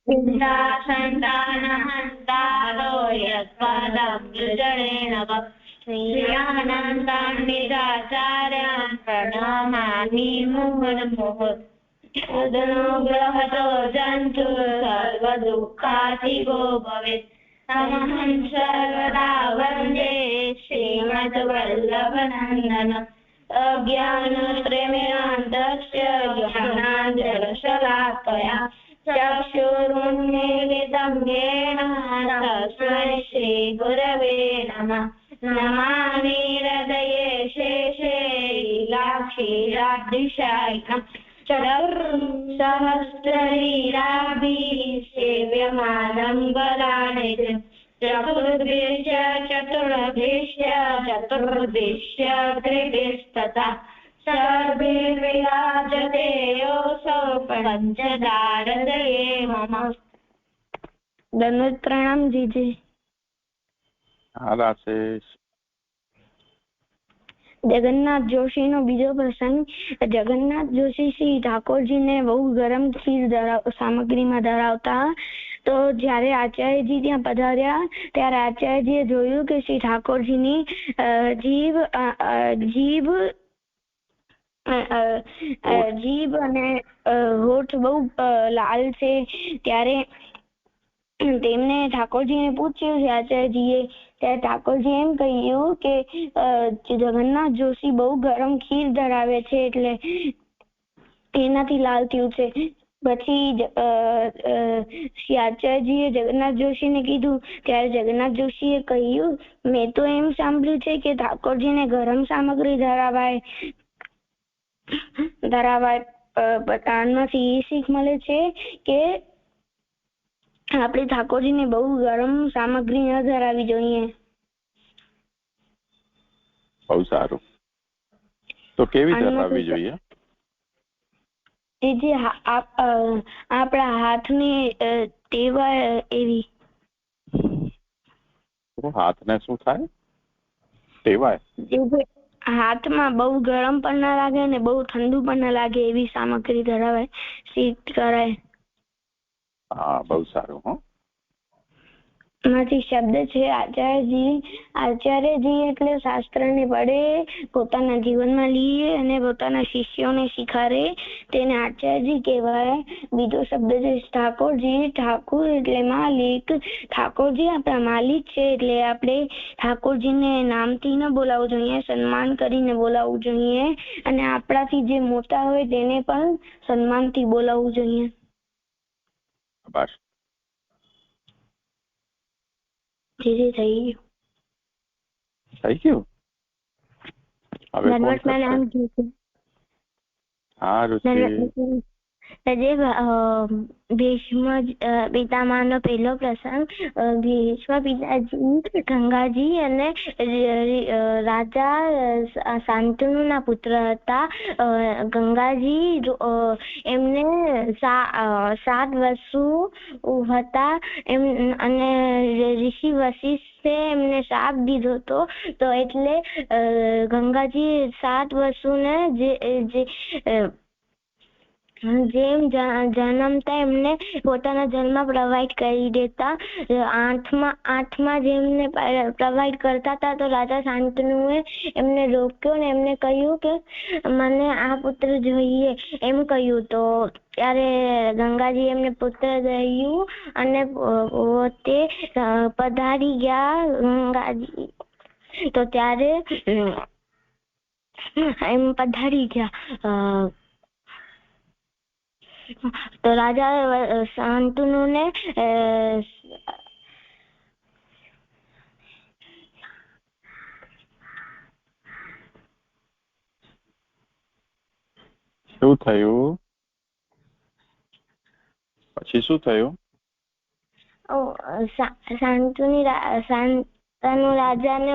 સંતાનહંતારો યત્પાદબ્જરેણ શ્રીયાનંદાન્નિદાચાર્યં પ્રણમામિ મુહુર્મુહુઃ તદનુગ્રહતો જંતુ સર્વદુઃખાધિગો ભવેत् તમહં સર્વદા વંદે શ્રીમદ્વલ્લભનંદનम् અજ્ઞાનત્રયમિનાંતસ્ય જ્ઞાનાંજનશલાકયા ચક્ષુરુન્મીલિतं येन તસ્मै શ્રીગુરવે નમઃ નમામિ હૃદયે શેષે લાક્ષીરાબ્ધિશાયિનम् ચતુર્સહસ્રલીલાભિः સેવ્યમાनं વરાનયम् ચતુર્ભિશ્ચ ચતુર્ભિશ્ચ ચતુર્ભિશ્ચ ત્રિભિस्तथा सर्वैर्विराजते योऽसौ पञ्चदारदये मम। दंडवत प्रणाम जीजी। जगन्नाथ जोशी नो बीजो प्रसंग। जगन्नाथ जोशी श्री ठाकुरजी ने बहु गरम खीर सामग्री में धरावता तो जયારે આચાર્યજી ત્યાં પધાર્યા ત્યારે આચાર્યજીએ જોયું કે શ્રી ઠાકોરજીની જીભ અને હોઠ બહુ લાલ છે। ત્યારે તેમને ઠાકોરજીને પૂછ્યું છે આચાર્યજીએ, ત્યારે ઠાકોરજી એમ કહ્યું કે જગન્નાથ જોશી બહુ ગરમ ખીર ધરાવે છે એટલે એનાથી લાલ થયું છે। પછી શ્રી આચાર્યજીએ જગન્નાથ જોશીને કીધું ત્યારે જગન્નાથ જોશીએ કહ્યું, મેં તો એમ સાંભળ્યું છે કે ઠાકોરજીને ગરમ સામગ્રી ધરાવાય। આમાંથી એ શીખ મળે છે કે આપણે ઠાકોરજીને બહુ ગરમ સામગ્રી ન ધરાવી જોઈએ। બહુ સારું। તો કેવી ધરાવવી જોઈએ? આપણા હાથની ટેવાય એવી। હાથને શું થાય? ટેવાય? હાથમાં બહુ ગરમ પણ ના લાગે ને બહુ ઠંડુ પણ ના લાગે એવી સામગ્રી ધરાવાય, શીખ કરાય। હા, બહુ સારું। હો, માંથી શબ્દ છે આચાર્યજી। આચાર્યજી એટલે શાસ્ત્રને પડે, પોતાના જીવનમાં લીએ અને પોતાના શિષ્યોને શીખારે તેને આચાર્યજી કહેવાય। બીજો શબ્દ છે ઠાકોરજી। ઠાકુર એટલે માલિક। ઠાકોરજી આપણા માલિક છે એટલે આપણે ઠાકોરજીને નામથી ન બોલાવવું જોઈએ, સન્માન કરીને બોલાવવું જોઈએ અને આપણાથી જે મોટા હોય તેને પણ સન્માનથી બોલાવવું જોઈએ। બસ થઈ ગયું। હવે કોણ કરશે? હા રુચિ। ભીષ્મ પિતામહનો પહેલો પ્રસંગ। ભીષ્મ પિતાજી ગંગાજી અને રાજા શાંતનુના પુત્ર હતા। ગંગાજી એમને 7 વસુ હતા અને ઋષિ વશિષ્ઠે એમને શાપ દીધો હતો, તો એટલે ગંગાજી 7 વસુને જેમ જન્મતા એમને પોતાના જન્મ પ્રોવાઈડ કરી દેતા। આઠમા જેમને પ્રોવાઈડ કરતા હતા તો રાજા શાંતનુએ એમને રોક્યો ને એમને કહ્યું કે મને આ પુત્ર જોઈએ એમ કહ્યું। તો ત્યારે ગંગાજી એમને પુત્ર દયું અને પોતે પધારી ગયા ગંગાજી। તો ત્યારે એમ પધારી ગયા તો રાજા શાંતનુને શું થયું? પછી શું થયું? શાંતનુ રાજાને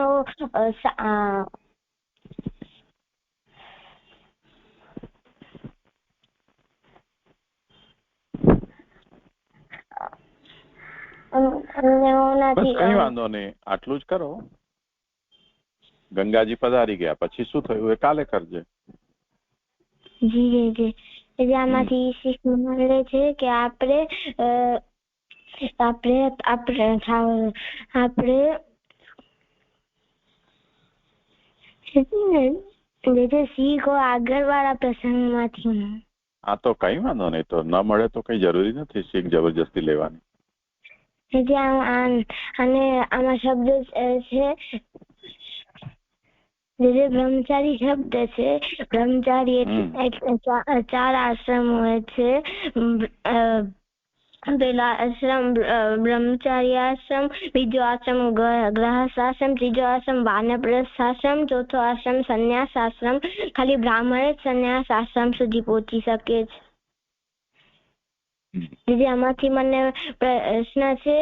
કઈ વાંધો નહીં, આટલું જ કરો। ગંગાજી પધારી ગયા પછી શું થયું એ કાલે કરજે। જી જી જી। આમાંથી શીખ મળે છે કે આપણે આપણે શીખો આગળવાળા પ્રસંગમાંથી. આ તો કઈ વાંધો નહીં, તો ન મળે તો કઈ જરૂરી નથી શીખ જબરજસ્તી લેવાની. અને આમાં શબ્દ છે જે બ્રહ્મચારી શબ્દ છે. બ્રહ્મચારી એટલે 4 આશ્રમ હોય છે. પેલા આશ્રમ બ્રહ્મચારી આશ્રમ, બીજો આશ્રમ ગ્રહસ્થાશ્રમ, ત્રીજો આશ્રમ વાનપ્રસ્થાશ્રમ, ચોથો આશ્રમ સંન્યાસ આશ્રમ. ખાલી બ્રાહ્મણ જ સંન્યાસ આશ્રમ સુધી પહોંચી શકે છે. આમાંથી મને પ્રશ્ન છે,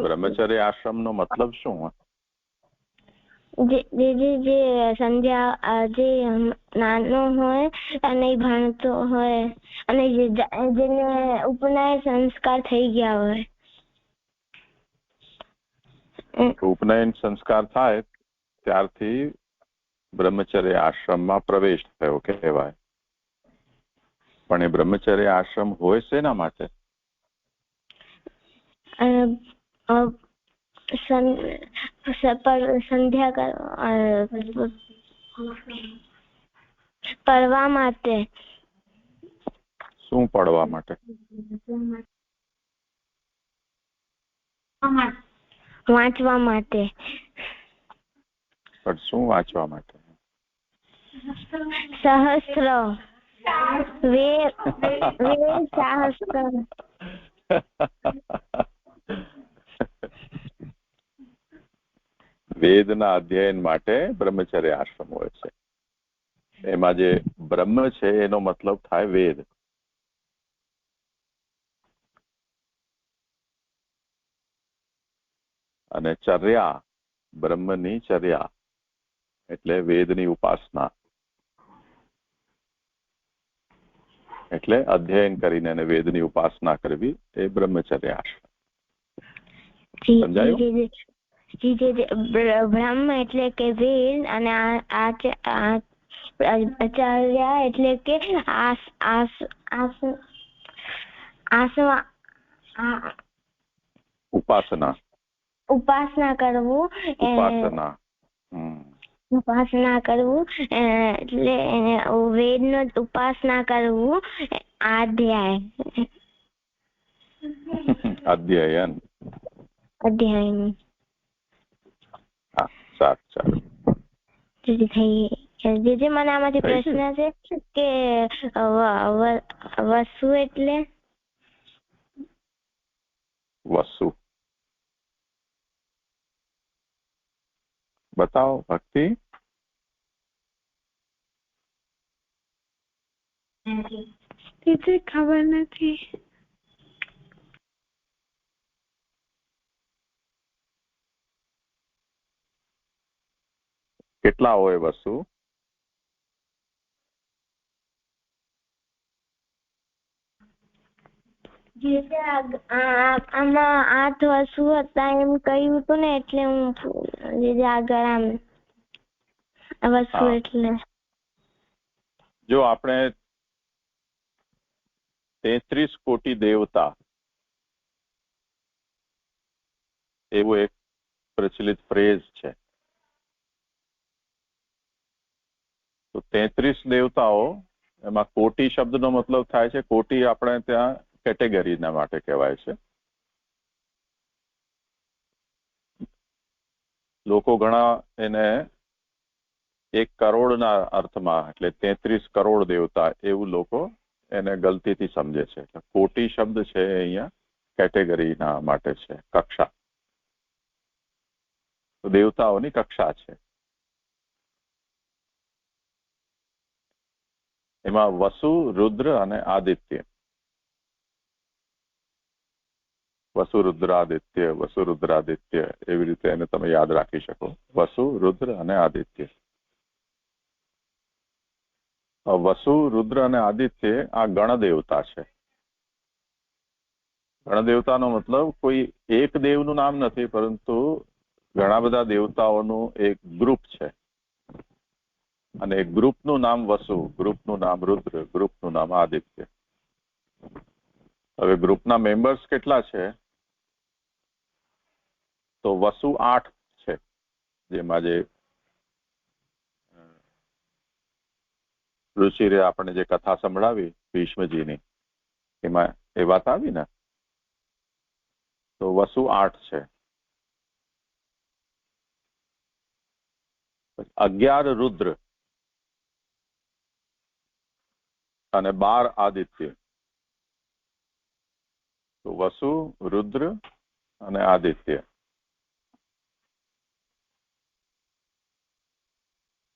બ્રહ્મચર્ય આશ્રમ નો મતલબ શું? જે સંધ્યા જે નાનો હોય અને ભણતો હોય અને જેને ઉપનયન સંસ્કાર થઈ ગયા હોય. ઉપનયન સંસ્કાર થાય ત્યારથી બ્રહ્મચર્ય આશ્રમમાં પ્રવેશ થયો કહેવાય. પણ એ બ્રહ્મચર્ય આશ્રમ હોય શેના માટે? સંધ્યા પડવા માટે. શું પડવા માટે? વાંચવા માટે. પણ શું વાંચવા માટે? સહસ્ત્ર વેદ શાસ્ત્ર. વેદના અધ્યયન માટે બ્રહ્મચર્ય આશ્રમ હોય છે. એમાં જે બ્રહ્મ છે એનો મતલબ થાય વેદ. અને ચર્યા, બ્રહ્મની ચર્યા એટલે વેદની ઉપાસના. એટલે અધ્યયન કરીને અને વેદની ઉપાસના કરવી એ બ્રહ્મચર્ય આશ્રમ. સમજાયું? બ્રહ્મ એટલે કે વેદ અને આચાર્ય એટલે કે ઉપાસના કરવું. ઉપાસના કરવું એટલે વેદ નો ઉપાસના કરવું. અધ્યયન. સારું. જે મને આમાંથી પ્રશ્ન છે કે વસુ એટલે? વસુ બતાવો ભક્તિ. ખબર નથી. કેટલા હોય વસુ? આમાં 8 વસુ હતા એમ કહ્યું હતું ને, એટલે હું આગળ આમ વસુ એટલે જો આપણે 33 કોટી દેવતા એવું એક પ્રચલિત ફ્રેઝ છે. તો 33 દેવતાઓ, એમાં કોટી શબ્દનો મતલબ થાય છે, કોટી આપણે ત્યાં કેટેગરીના માટે કહેવાય છે. લોકો ઘણા એને 1 કરોડના અર્થમાં, એટલે 33 કરોડ દેવતા એવું લોકો એને ગલતીથી સમજે છે. કોટી શબ્દ છે અહીંયા કેટેગરીના માટે છે, કક્ષા. તો દેવતાઓની કક્ષા છે. એમાં વસુ, રુદ્ર અને આદિત્ય. વસુરુદ્રાદિત્ય એવી રીતે એને તમે યાદ રાખી શકો. વસુ, રુદ્ર અને આદિત્ય. વસુ, રુદ્ર અને આદિત્ય આ ગણ દેવતા છે. ગણ દેવતાનો મતલબ કોઈ એક દેવનું નામ નથી, પરંતુ ઘણા બધા દેવતાઓનું એક ગ્રુપ છે. અને ગ્રુપનું નામ વસુ, ગ્રુપનું નામ રુદ્ર, ગ્રુપનું નામ આદિત્ય. હવે ગ્રુપના મેમ્બર્સ કેટલા છે? તો વસુ 8 છે, જેમાં જે ઋષિએ આપણને જે કથા સંભળાવી ભીષ્મજીની, એમાં એ વાત આવી ને, તો વસુ 8 છે. 11 રુદ્ર અને 12 આદિત્ય. તો વસુ, રુદ્ર અને આદિત્ય.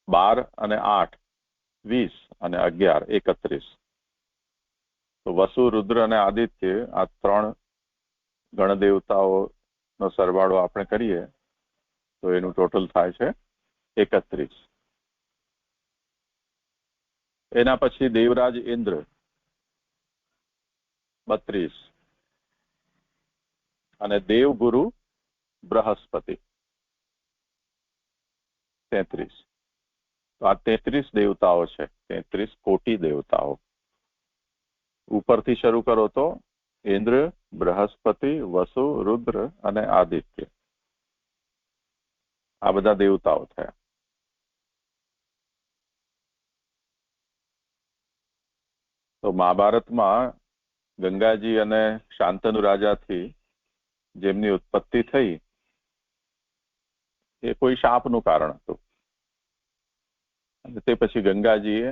12 અને 8 20 અને 11 31. તો વસુ, રુદ્ર અને આદિત્ય, આ 3 ગણદેવતાઓનો સરવાળો આપણે કરીએ તો એનું ટોટલ થાય છે 31. એના પછી દેવરાજ ઇન્દ્ર 32 અને દેવગુરુ બૃહસ્પતિ 33. તો આ 33 દેવતાઓ છે, 33 કોટી દેવતાઓ. ઉપરથી શરૂ કરો તો ઇન્દ્ર, બૃહસ્પતિ, વસુ, રુદ્ર અને આદિત્ય, આ બધા દેવતાઓ થયા. તો મહાભારતમાં ગંગાજી અને શાંતનુ રાજાથી જેમની ઉત્પત્તિ થઈ એ કોઈ શાપનું કારણ હતું. અને તે પછી ગંગાજીએ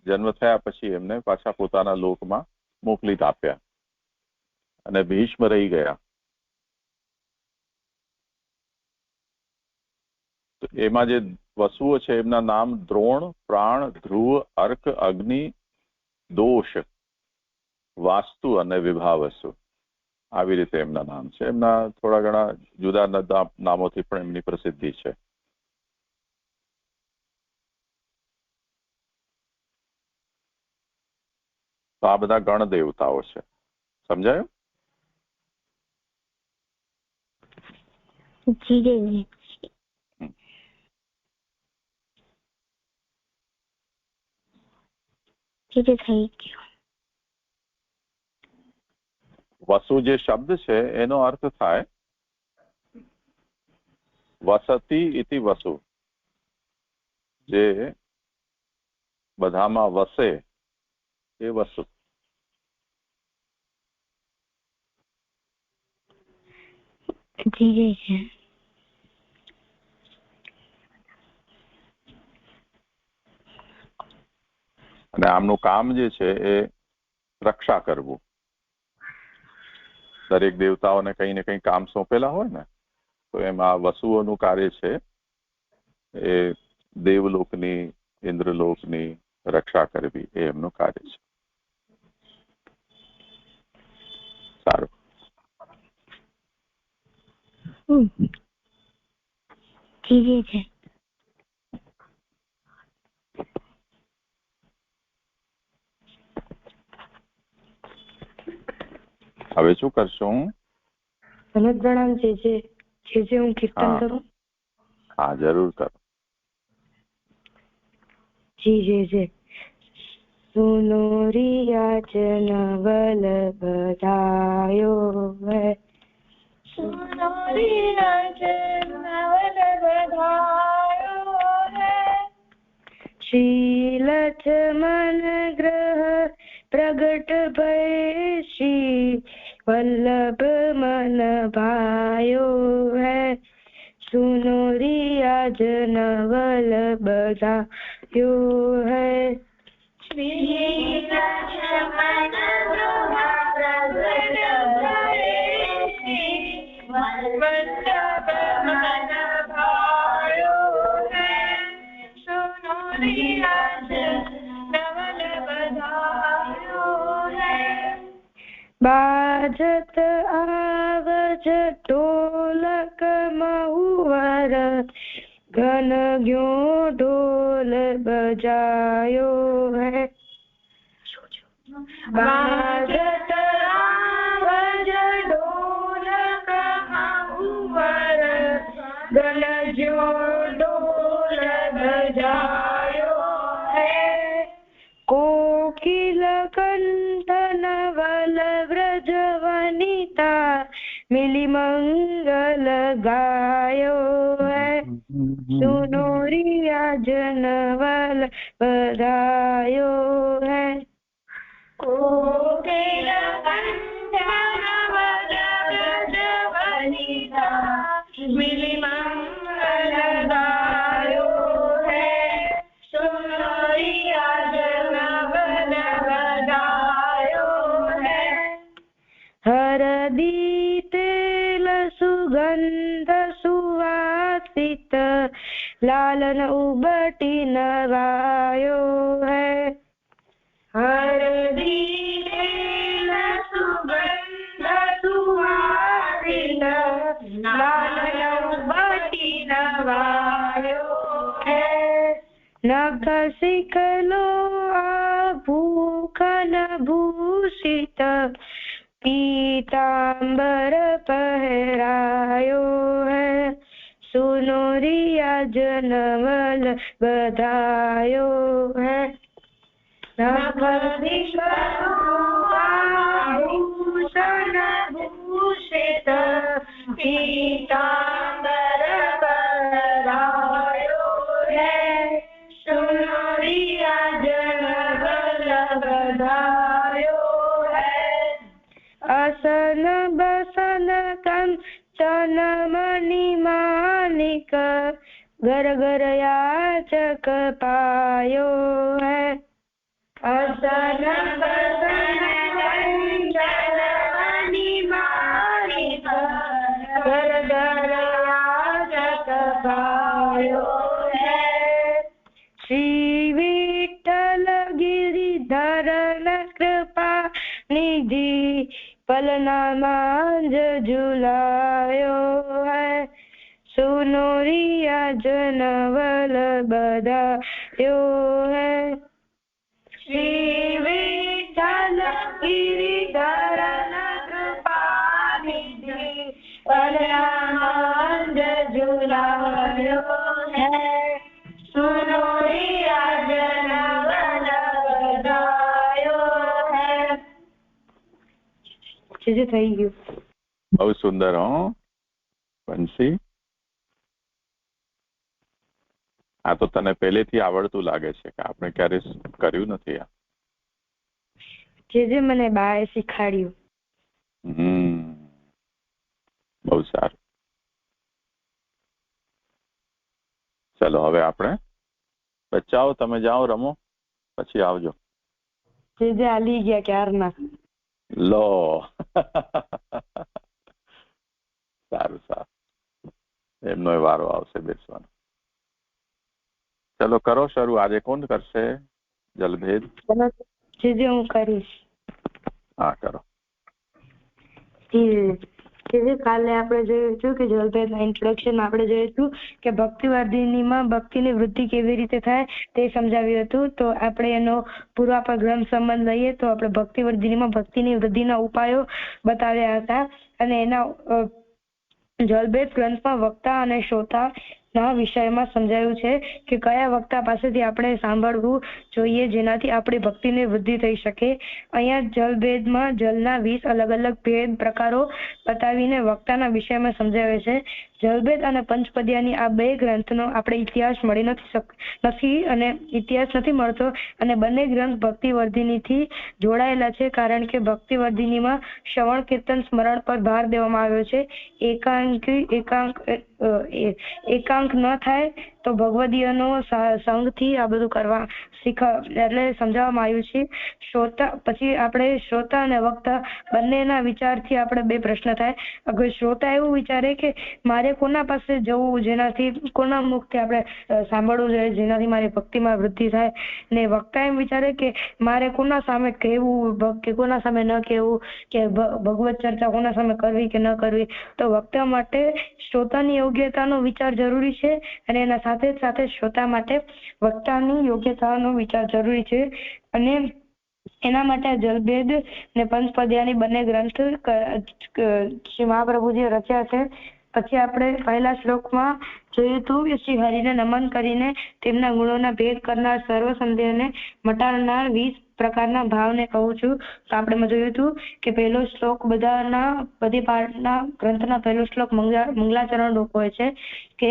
જન્મ થયા પછી એમને પાછા પોતાના લોકમાં મોકલી આપ્યા અને ભીષ્મ રહી ગયા. તો એમાં જે વસુઓ છે એમના નામ દ્રોણ, પ્રાણ, ધ્રુવ, અર્ક, અગ્નિ, દોષ, વાસ્તુ અને વિભાવસુ, આવી રીતે એમના નામ છે. એમના થોડા ઘણા જુદા નામોથી પણ એમની પ્રસિદ્ધિ છે. તો આ બધા ગણ દેવતાઓ છે. સમજાયું? જી જી થઈ ગયું. વસુ જે શબ્દ છે એનો અર્થ થાય વસતી ઇતિ વસુ, જે બધામાં વસે એ વસુ. જી જી અને આમનું કામ જે છે એ રક્ષા કરવું. દરેક દેવતાઓને કંઈ ને કંઈ કામ સોંપેલા હોય ને, તો એમાં વસુઓનું કાર્ય છે એ દેવલોકની, ઇન્દ્રલોકની રક્ષા કરવી, એ એમનું કાર્ય છે. સારું. જી છે. હવે શું કરશું? સનત પ્રણામ જે હું કીર્તન કરું. હા, જરૂર કરો. જી સુનો રિયાચન વલ બધાયો હૈ, સુનો રિયાચન વલ બધાયો હૈ, શ્રી લક્ષ્મણ ગ્રહ પ્રગટ ભય, શ્રી વલ્લભ મન ભાયો હૈ, સુનો रियाज नवल बधायो है, श्री लक्ष्मण प्रगट भय, श्री वल्लभ मन भायो है, सुनो रियाज नवल बधायो है, बाजत आवज ढोलक महुवर, घन ग्यो ढोल बजायो है, बाजत आवज ढोलक महुवर, घन ग्यो ढोल बजायो है, कोकिल कंठ नवल व्रज मिली मंगल गायो है सुनो रिया जनवल बधायो है कोकिल मिली मंगल गायो है सुनो रिया जनवल बधायो है हरदी तेल सुगंध सुवासित लालन उबटी नवायो है हरदी तेल सुगंध सुवासित लालन उबटी नवायो है नख शिखलो आभूषण भूषित पीतांबर पहरायो है सुनो रिया जनवल बधायो है नख शिखलो आभूषण भूषित पीतांबर पहरायो है सुनो रिया जनवल बधायो है असन बसन कंचन मणि मानिक घर घर याचक पायो है असन बसन कंचन मणि मानिक घर घर याचक पायो है श्री विठ्ठल गिरिधर कृपा निधि पलना मांझ झुलायो है सुनो रिया जनवल बधायो है श्री विठ्ठल गिरिधर कृपा निधि पलना मांझ झुलायो है सुनो रिया जनवल बधायो है થઈ ગયું બહુ સુંદર હો બંસી આ તો તને પહેલેથી આવડતું લાગે છે કે આપણે ક્યારે કર્યું નથી આ જે મને બાએ શીખવાડ્યું બહુ સારું ચલો હવે આપણે બચ્ચાઓ તમે જાઓ રમો પછી આવજો જે આલી ગયા ક્યારના લો સારું સારું એમનો વારો આવશે બેસવાનો ચલો કરો શરૂ આજે કોણ કરશે જલભેદ જે હું કરીશ હા કરો કાલે આપણે જોયું હતું કે જલભેદના ઇન્ટ્રોડક્શન આપણે જોયું હતું કે ભક્તિવર્ધિનીમાં ભક્તિની વૃદ્ધિ કેવી રીતે થાય તે સમજાવ્યું હતું તો આપણે એનો પૂર્વાપર ગ્રંથ સંબંધ લઈએ તો આપણે ભક્તિવર્ધિનીમાં ભક્તિની વૃદ્ધિના ઉપાયો બતાવ્યા હતા અને એના જલભેદ ગ્રંથમાં વક્તા અને શ્રોતા ના વિષયમાં સમજાયું છે કે કયા વક્તા પાસેથી આપણે સાંભળવું જોઈએ જેનાથી આપણી ભક્તિની વૃદ્ધિ થઈ શકે અહીંયા જલભેદમાં જલના 20 અલગ અલગ ભેદ પ્રકારો બતાવીને વક્તાના વિષયમાં સમજાવે છે જલભેદ અને પંચપદિયાની આ બે ગ્રંથનો આપણે ઇતિહાસ મળી નથી અને ઇતિહાસ નથી મળતો અને બંને ગ્રંથ ભક્તિવર્ધિનીથી જોડાયેલા છે કારણ કે ભક્તિવર્ધિનીમાં શ્રવણ કીર્તન સ્મરણ પર ભાર દેવામાં આવ્યો છે એકાંક ન થાય તો ભગવદીયનો સંગથી આ બધું કરવા એટલે સમજાવવામાં આવ્યું છે શ્રોતા પછી આપણે શ્રોતા અને વક્તા બંનેના વિચારથી આપણે બે પ્રશ્ન થાય અગર શ્રોતા એવું વિચારે કે મારે કોના પાસે જવું જેનાથી કોના મુખથી આપણે સાંભળવું જોઈએ જેનાથી મારી ભક્તિમાં વૃદ્ધિ થાય ને વક્તા એમ વિચારે કે મારે કોના સામે કહેવું કે કોના સામે ન કહેવું કે ભગવત ચર્ચા કોના સામે કરવી કે ન કરવી તો વક્તા માટે શ્રોતાની યોગ્યતાનો વિચાર જરૂરી છે અને એના સાથે સાથે શ્રોતા માટે વક્તાની યોગ્યતાનો વિચાર જરૂરી છે અને એના માટે જલભેદ ને પંચપદિયાની બંને ગ્રંથ શ્રી મહાપ્રભુજીએ રચ્યા છે પછી આપણે પહેલા શ્લોકમાં જોયું હતું કે શ્રી હરિને નમન કરીને તેમના ગુણોના ભેદ કરનાર સર્વ સંદેહને મટાડનાર 20 પ્રકારના ભાવને કહું છું. તો આપણે જોયું હતું કે પહેલો શ્લોક બધી પાઠના ગ્રંથના પહેલો શ્લોક મંગલાચરણ રૂપ હોય છે કે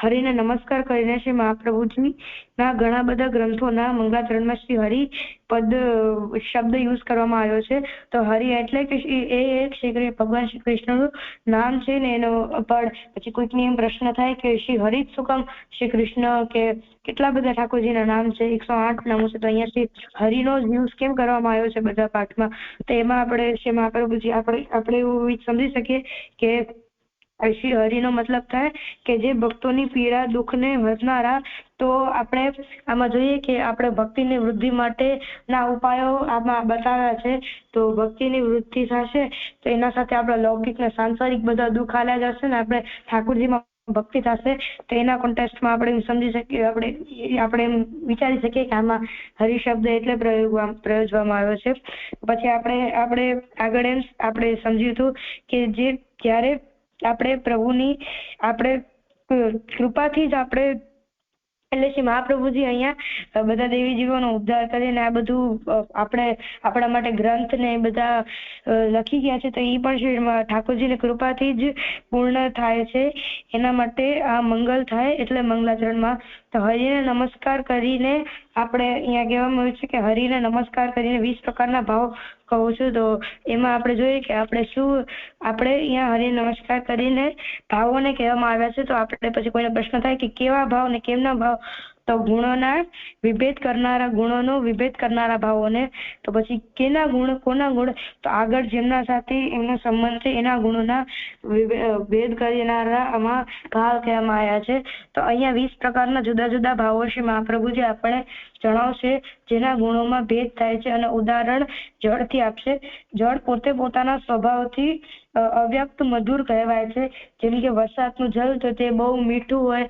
હરિને નમસ્કાર કરીને શ્રી મહાપ્રભુજી ના ઘણા બધા ગ્રંથોના મંગલાચરણમાં શ્રી હરિ પદ શબ્દ યુઝ કરવામાં આવ્યો છે. તો હરિ એટલે કે એ શ્રી ભગવાન શ્રી કૃષ્ણનું નામ છે ને એનો પણ પછી કોઈકને એમ પ્રશ્ન થાય કે શ્રી હરિ શું કામ શ્રી કૃષ્ણ કે કેટલા બધા ઠાકોરજીના નામ છે, 108 નામો છે, તો અહીંયા શ્રી હરિનો યુઝ કેમ કરવામાં આવ્યો છે બધા પાઠમાં? તો એમાં આપણે શ્રી મહાપ્રભુજી આપણે એવું સમજી શકીએ કે શ્રી હરિનો મતલબ થાય કે જે ભક્તોની પીડા દુઃખને હરનારા. તો આપણે આમાં જોઈએ કે આપણે ભક્તિની વૃદ્ધિ માટે ના ઉપાયો આમાં બતાવ્યા છે. તો ભક્તિની વૃદ્ધિ થશે તો એના સાથે આપણા લૌકિક ને સાંસારિક બધા દુઃખ આલ્યા જશે ને આપણે ઠાકોરજીમાં ભક્તિ થશે. તો એના કોન્ટેક્સ્ટમાં આપણે સમજી શકીએ, આપણે એમ વિચારી શકીએ કે આમાં હરિ શબ્દ એટલે પ્રયોજવામાં આવ્યો છે. પછી આપણે આગળ એમ આપણે સમજ્યું હતું કે જે જ્યારે આપણે પ્રભુની આપણે કૃપાથી જ આપણે એટલે શ્રી મહાપ્રભુજી અહીંયા બધા દેવી જીવોનો ઉદ્ધાર કરીને આ બધું આપણા માટે ગ્રંથ ને બધા લખી ગયા છે. તો એ પણ શ્રી ઠાકોરજીની કૃપાથી જ પૂર્ણ થાય છે. એના માટે આ મંગલ થાય એટલે મંગલાચરણમાં તો હરિને નમસ્કાર કરીને આપણે અહીંયા કહેવામાં આવ્યું છે કે હરિને નમસ્કાર કરીને 20 પ્રકારના ભાવ કહું છું. તો એમાં આપણે જોઈએ કે આપણે અહીંયા હરિને નમસ્કાર કરીને ભાવોને કહેવામાં આવ્યા છે. તો આપણે પછી કોઈને પ્રશ્ન થાય કે કેવા ભાવ ને કેમના ભાવ? તો ગુણોનો વિભેદ કરનારા ભાવોને. તો પછી કેના ગુણ કોના ગુણ? તો આગળ જેમના સાથે એમનો સંબંધ છે એના ગુણોના ભેદ કરનારા આમાં ભાવ કહેવામાં આવ્યા છે. તો અહીંયા 20 પ્રકારના જુદા જુદા ભાવો શ્રી મહાપ્રભુજી આપણે જણાવશે જેના ગુણોમાં ભેદ થાય છે અને ઉદાહરણ જળથી આપશે. જળ પોતે પોતાના સ્વભાવથી અવ્યક્ત મધુર કહેવાય છે. જેમ કે વરસાદનું જળ તો તે બહુ મીઠું હોય,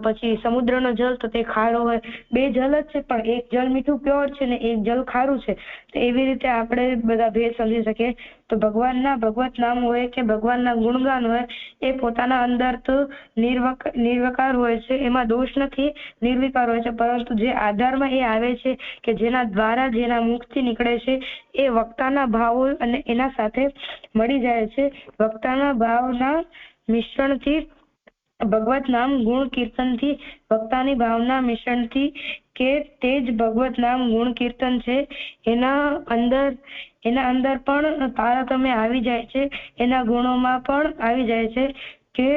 પછી સમુદ્રનો જળ તો તે ખારો હોય. બે જળ જ છે પણ એક જળ મીઠું પ્યોર છે ને એક જળ ખારું છે. તો એવી રીતે આપણે બધા ભેદ સમજી શકીએ. તો ભગવાનના ભગવત નામ હોય કે ભગવાનના ગુણગાન હોય એ પોતાના અંદર તો નિર્વિકાર હોય છે, એમાં દોષ નથી, નિર્વિકાર હોય છે. પરંતુ જે આધારમાં એ આવે છે કે જેના દ્વારા જેના મુખથી નીકળે છે એ વક્તાના ભાવો અને એના સાથે મળી જાય છે. વક્તાના ભાવના મિશ્રણથી ભગવત નામ ગુણ કીર્તનથી વક્તાની ભાવના મિશ્રણથી કે તે જ ભગવત નામ ગુણ કીર્તન છે એના અંદર પણ તારતમ્ય આવી જાય છે, એના ગુણોમાં પણ આવી જાય છે કે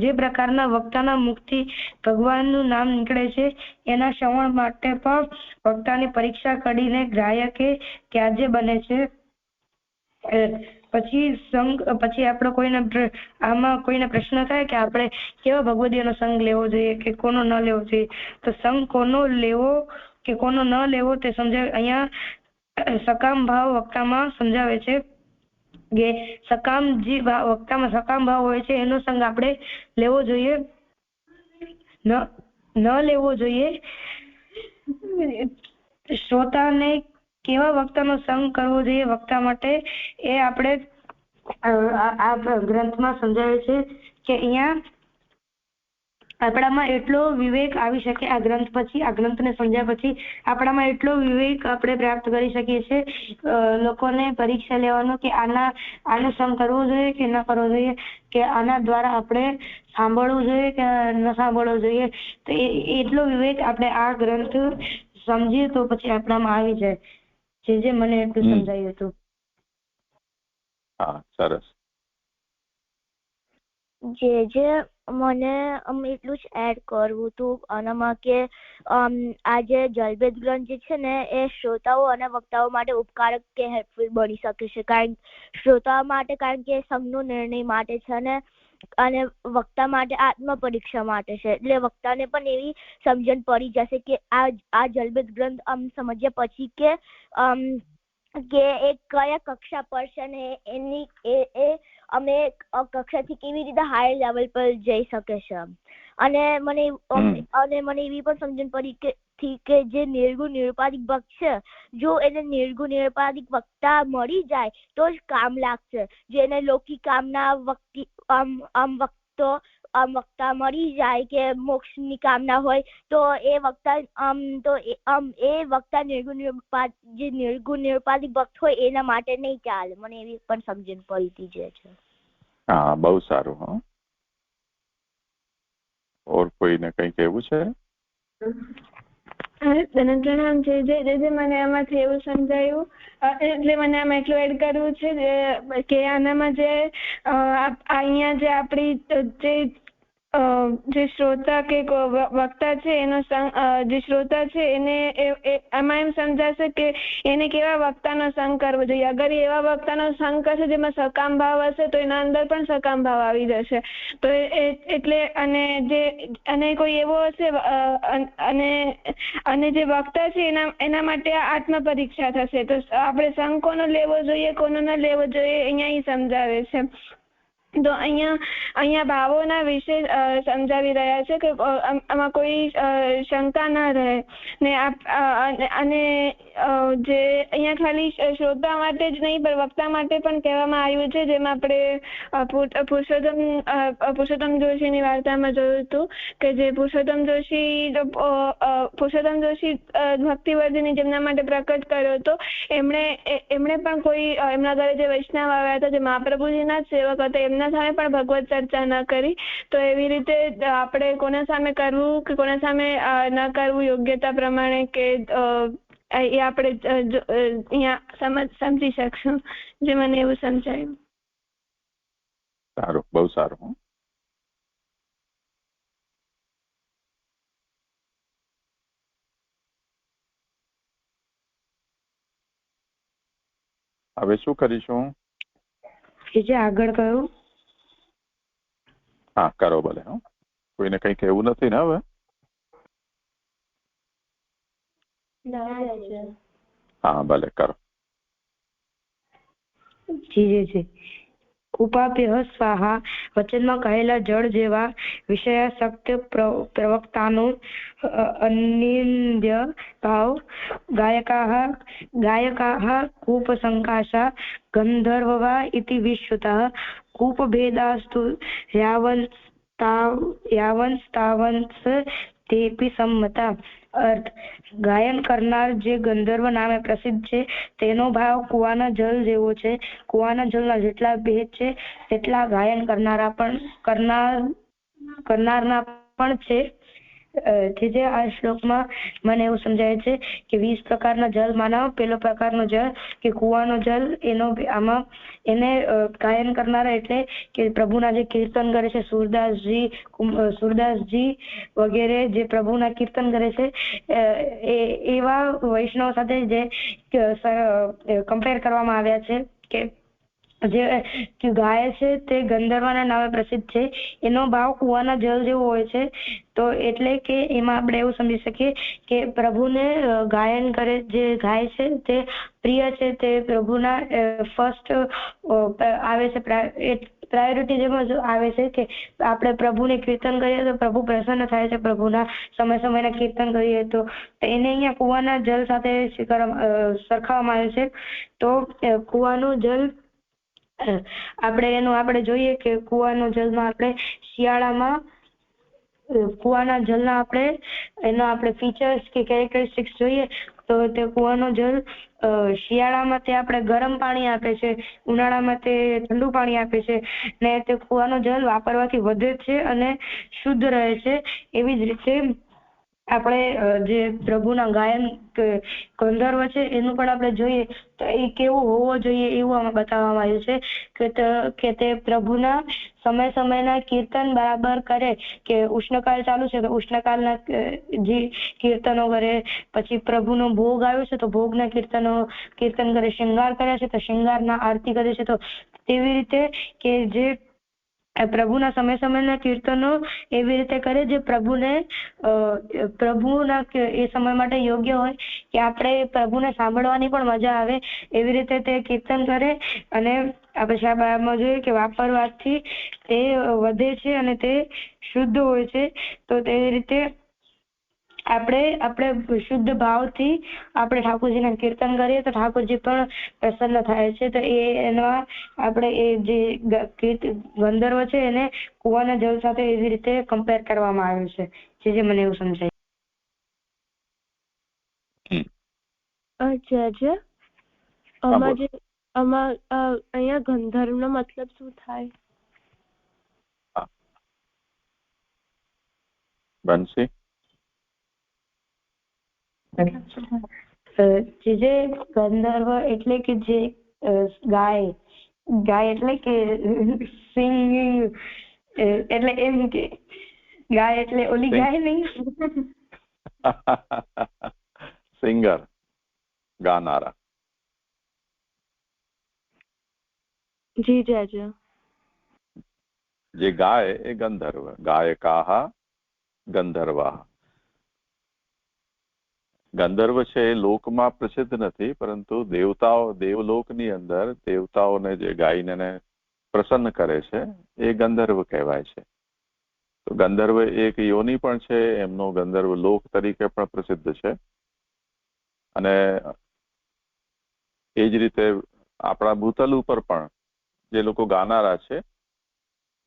જે પ્રકારના વક્તાના મુખથી ભગવાનનું નામ નીકળે છે એના શ્રવણ માટે પણ વક્તાની પરીક્ષા કરીને ગ્રાહકે ત્યાજ્ય બને છે. પછી આપણે કોઈને પ્રશ્ન થાય કે આપણે કેવા ભગવદીયનો સંગ લેવો જોઈએ કે કોનો ન લેવો જોઈએ? તો સંગ કોનો લેવો કે કોનો ન લેવો તે સમજાવે. અહીંયા સકામ ભાવ વક્તામાં સમજાવે છે કે વક્તામાં સકામ ભાવ હોય છે એનો સંગ આપણે લેવો જોઈએ, ન લેવો જોઈએ. શ્રોતાને કેવા વક્તાનો સંગ કરવો જોઈએ વક્તા માટે એ આપણે આ ગ્રંથમાં સમજાવે છે કે અહીંયા આપણામાં એટલો વિવેક આવી શકે. આ ગ્રંથને સમજ્યા પછી આપણામાં એટલો વિવેક આપણે પ્રાપ્ત કરી શકીએ છીએ લોકોને પરીક્ષા લેવાનો કે આનો સંગ કરવો જોઈએ કે ન કરવો જોઈએ, કે આના દ્વારા આપણે સાંભળવું જોઈએ કે ન સાંભળવું જોઈએ. તો એટલો વિવેક આપણે આ ગ્રંથ સમજીએ તો પછી આપણામાં આવી જાય. જે મને એટલું સમજાયું હતું. હા, સરસ. જે મને એટલું જ એડ કરવું હતું આનામાં કે આ જે જલભેદ ગ્રંથ જે છે ને એ શ્રોતાઓ અને વક્તાઓ માટે ઉપકારક કે હેલ્પફુલ બની શકે છે. શ્રોતાઓ માટે કારણ કે સંઘનો નિર્ણય માટે છે અને વક્તા માટે આત્મ પરીક્ષા માટે છે. એટલે વક્તાને પણ એવી સમજણ પડી જશે કે આ જલભેદ ગ્રંથ સમજ્યા પછી કે એ કયા કક્ષા પર છે ને એ અમે કક્ષાથી કેવી રીતે હાઈ લેવલ પર જઈ શકે છે. અને મને એવી પણ સમજણ પડી કે જે નિર્ગુણ નિરુપાધિક ભક્ત છે જો એને નિર્ગુણ નિરુપાધિક વક્તા મળી જાય તો જ કામ લાગશે. જેને લૌકિક કામના તો વક્તા મરી જાય કે મોક્ષની કામના હોય તો એ વક્તા નિર્ગુણ નિરુપાધિક ભક્ત હોય એના માટે નહીં ચાલે. મને એવી પણ સમજણ પડી છે. હા, બહુ સારું. હા, ઓર કોઈને કઈ કહેવું છે? પ્રણામ છે. જે મને આમાંથી એવું સમજાયું, એટલે મને આમાં એટલું એડ કરવું છે કે આનામાં જે અહીંયા જે આપણી જે શ્રોતા કે વક્તા છે એનો જે શ્રોતા છે એને આમાં એમ સમજાશે કે એને કેવા વક્તાનો સંગ કરવો જોઈએ. અગર એવા વક્તાનો સંગ કરશે જેમાં સકામ ભાવ હશે તો એના અંદર પણ સકામ ભાવ આવી જશે. તો એટલે અને કોઈ એવો હશે અને જે વક્તા છે એના માટે આત્મ પરીક્ષા થશે. તો આપણે સંગ કોનો લેવો જોઈએ, કોનો ન લેવો જોઈએ, અહીંયા સમજાવે છે. તો અહીંયા ભાવોના વિશે સમજાવી રહ્યા છે કે આમાં કોઈ શંકા ના રહે ને. અને જે અહીંયા ખાલી શ્રોતા માટે જ નહીં પણ વક્તા માટે પણ કહેવામાં આવ્યું છે, જેમાં આપણે પુરુષોત્તમ જોશીની વાર્તામાં જોયું હતું કે જે પુરુષોત્તમ જોશી ભક્તિવર્ધિની જેમના માટે પ્રકટ કર્યો હતો, એમણે પણ કોઈ એમના ઘરે જે વૈષ્ણવ આવ્યા હતા જે મહાપ્રભુજીના જ સેવક હતા એમના સામે પણ ભગવત ચર્ચા ન કરી. તો એવી રીતે આપણે કોના સામે કરવું કે કોના સામે ન કરવું યોગ્યતા પ્રમાણે કે એ આપણે અહીંયા સમજી શકશું. જે મને એવું સમજાયું. સારું, બહુ સારું. હવે શું કરીશું? જે આગળ કયું? હા, કરો ભલે. કોઈને કઈ કહેવું નથી ને હવે? હા, ભલે કરો. જી. ઉપાપ્ય સ્વાહા વચનમાં કહેલા જળ જેવા વિષયાસક્ત પ્રવક્તાનું અનિંદ્ય ભાવ. ગાયકાઃ કૂપસંકાશા ગંધર્વા ઇતિ વિશ્રુતઃ કૂપભેદાસ્તુ યાવન્સ્તાવન્સ તેપી સંમતા. અર્થ: ગાયન કરનાર જે ગંધર્વ નામે પ્રસિદ્ધ છે તેનો ભાવ કુવાના જલ જેવો છે. કુવાના જલના જેટલા ભેદ છે તેટલા ગાયન કરનારના પણ છે. જે આ શ્લોકમાં મને એવું સમજાય છે કે 20 પ્રકારના જલ માનવ પેલો પ્રકારનો જલ કે કુવાનો જલ એને ગાયન કરનારા એટલે કે પ્રભુના જે કીર્તન કરે છે, સુરદાસજી વગેરે જે પ્રભુના કીર્તન કરે છે એવા વૈષ્ણવ સાથે જે કમ્પેર કરવામાં આવ્યા છે કે જે ગાય છે તે ગંધર્વના નામે પ્રસિદ્ધ છે. એનો ભાવ કુવાના જલ જેવો હોય છે. તો એટલે કે એમાં આપણે એવું સમજી શકીએ કે પ્રભુને ગાયન કરે જે ગાય છે તે પ્રિય છે. તે પ્રભુના ફર્સ્ટ આવે છે, પ્રાયોરિટી જેમાં આવે છે કે આપણે પ્રભુને કીર્તન કરીએ તો પ્રભુ પ્રસન્ન થાય છે. પ્રભુના સમયના કીર્તન કરીએ તો એને અહીંયા કુવાના જલ સાથે સરખાવવામાં આવે છે. તો કુવાનું જલ આપણે જોઈએ કે કુવાના જલમાં આપણે શિયાળામાં કુવાના જલના આપણે ફીચર્સ કે કેરેક્ટરિસ્ટિક્સ જોઈએ તો તે કુવાનો જલ શિયાળામાં તે આપણે ગરમ પાણી આપે છે, ઉનાળામાં તે ઠંડુ પાણી આપે છે ને તે કુવાનો જલ વાપરવાથી વધે છે અને શુદ્ધ રહે છે. એવી જ રીતે આપણે જે પ્રભુના ગાયન ગંધર્વ છે એનું પણ આપણે જોઈએ તો એ કેવું હોવો જોઈએ એવું આમાં બતાવવામાં આવ્યું છે કે તે પ્રભુના સમયના કીર્તન બરાબર કરે. કે ઉષ્ણકાળ ચાલુ છે તો ઉષ્ણકાળના જે કીર્તનો કરે, પછી પ્રભુનો ભોગ આવ્યો છે તો ભોગના કીર્તન કરે, શૃંગાર કર્યા છે તો શૃંગારના આરતી કરે છે. તો તેવી રીતે કે જે પ્રભુના સમયના કીર્તનો એવી રીતે કરે જે પ્રભુના એ સમય માટે યોગ્ય હોય કે આપણે પ્રભુને સાંભળવાની પણ મજા આવે એવી રીતે તે કીર્તન કરે. અને પછી આપણે જોઈએ કે વાપરવાથી તે વધે છે અને તે શુદ્ધ હોય છે. તો તેવી રીતે આપણે શુદ્ધ ભાવથી આપણે ઠાકોરજીના કીર્તન કરીએ તો ઠાકોરજી પણ પ્રસન્ન થાય છે. તો એમાં આપણે એ જે ગંધર્વ છે એને કુવાના જળ સાથે એવી રીતે કમ્પેર કરવામાં આવ્યું છે જે મને એવું સમજાય. અચ્છા અચ્છા. આમાં અહીંયા ગંધર્વનો મતલબ શું થાય? બંસી જે ગંધર્વ એટલે કે જે ગાય એટલે કે સિંગિંગ એટલે એમ કે ગાય એટલે ઓલી ગાય નહીં સિંગર ગાનારા. જી જી. જે ગાય એ ગંધર્વ, ગાયકાહ ગંધર્વાહ. ગંધર્વ છે એ લોકમાં પ્રસિદ્ધ નથી, પરંતુ દેવલોકની અંદર દેવતાઓને જે ગાઈને પ્રસન્ન કરે છે એ ગંધર્વ કહેવાય છે. તો ગંધર્વ એક યોની પણ છે, એમનો ગંધર્વ લોક તરીકે પણ પ્રસિદ્ધ છે. અને એ જ રીતે આપણા ભૂતલ ઉપર પણ જે લોકો ગાનારા છે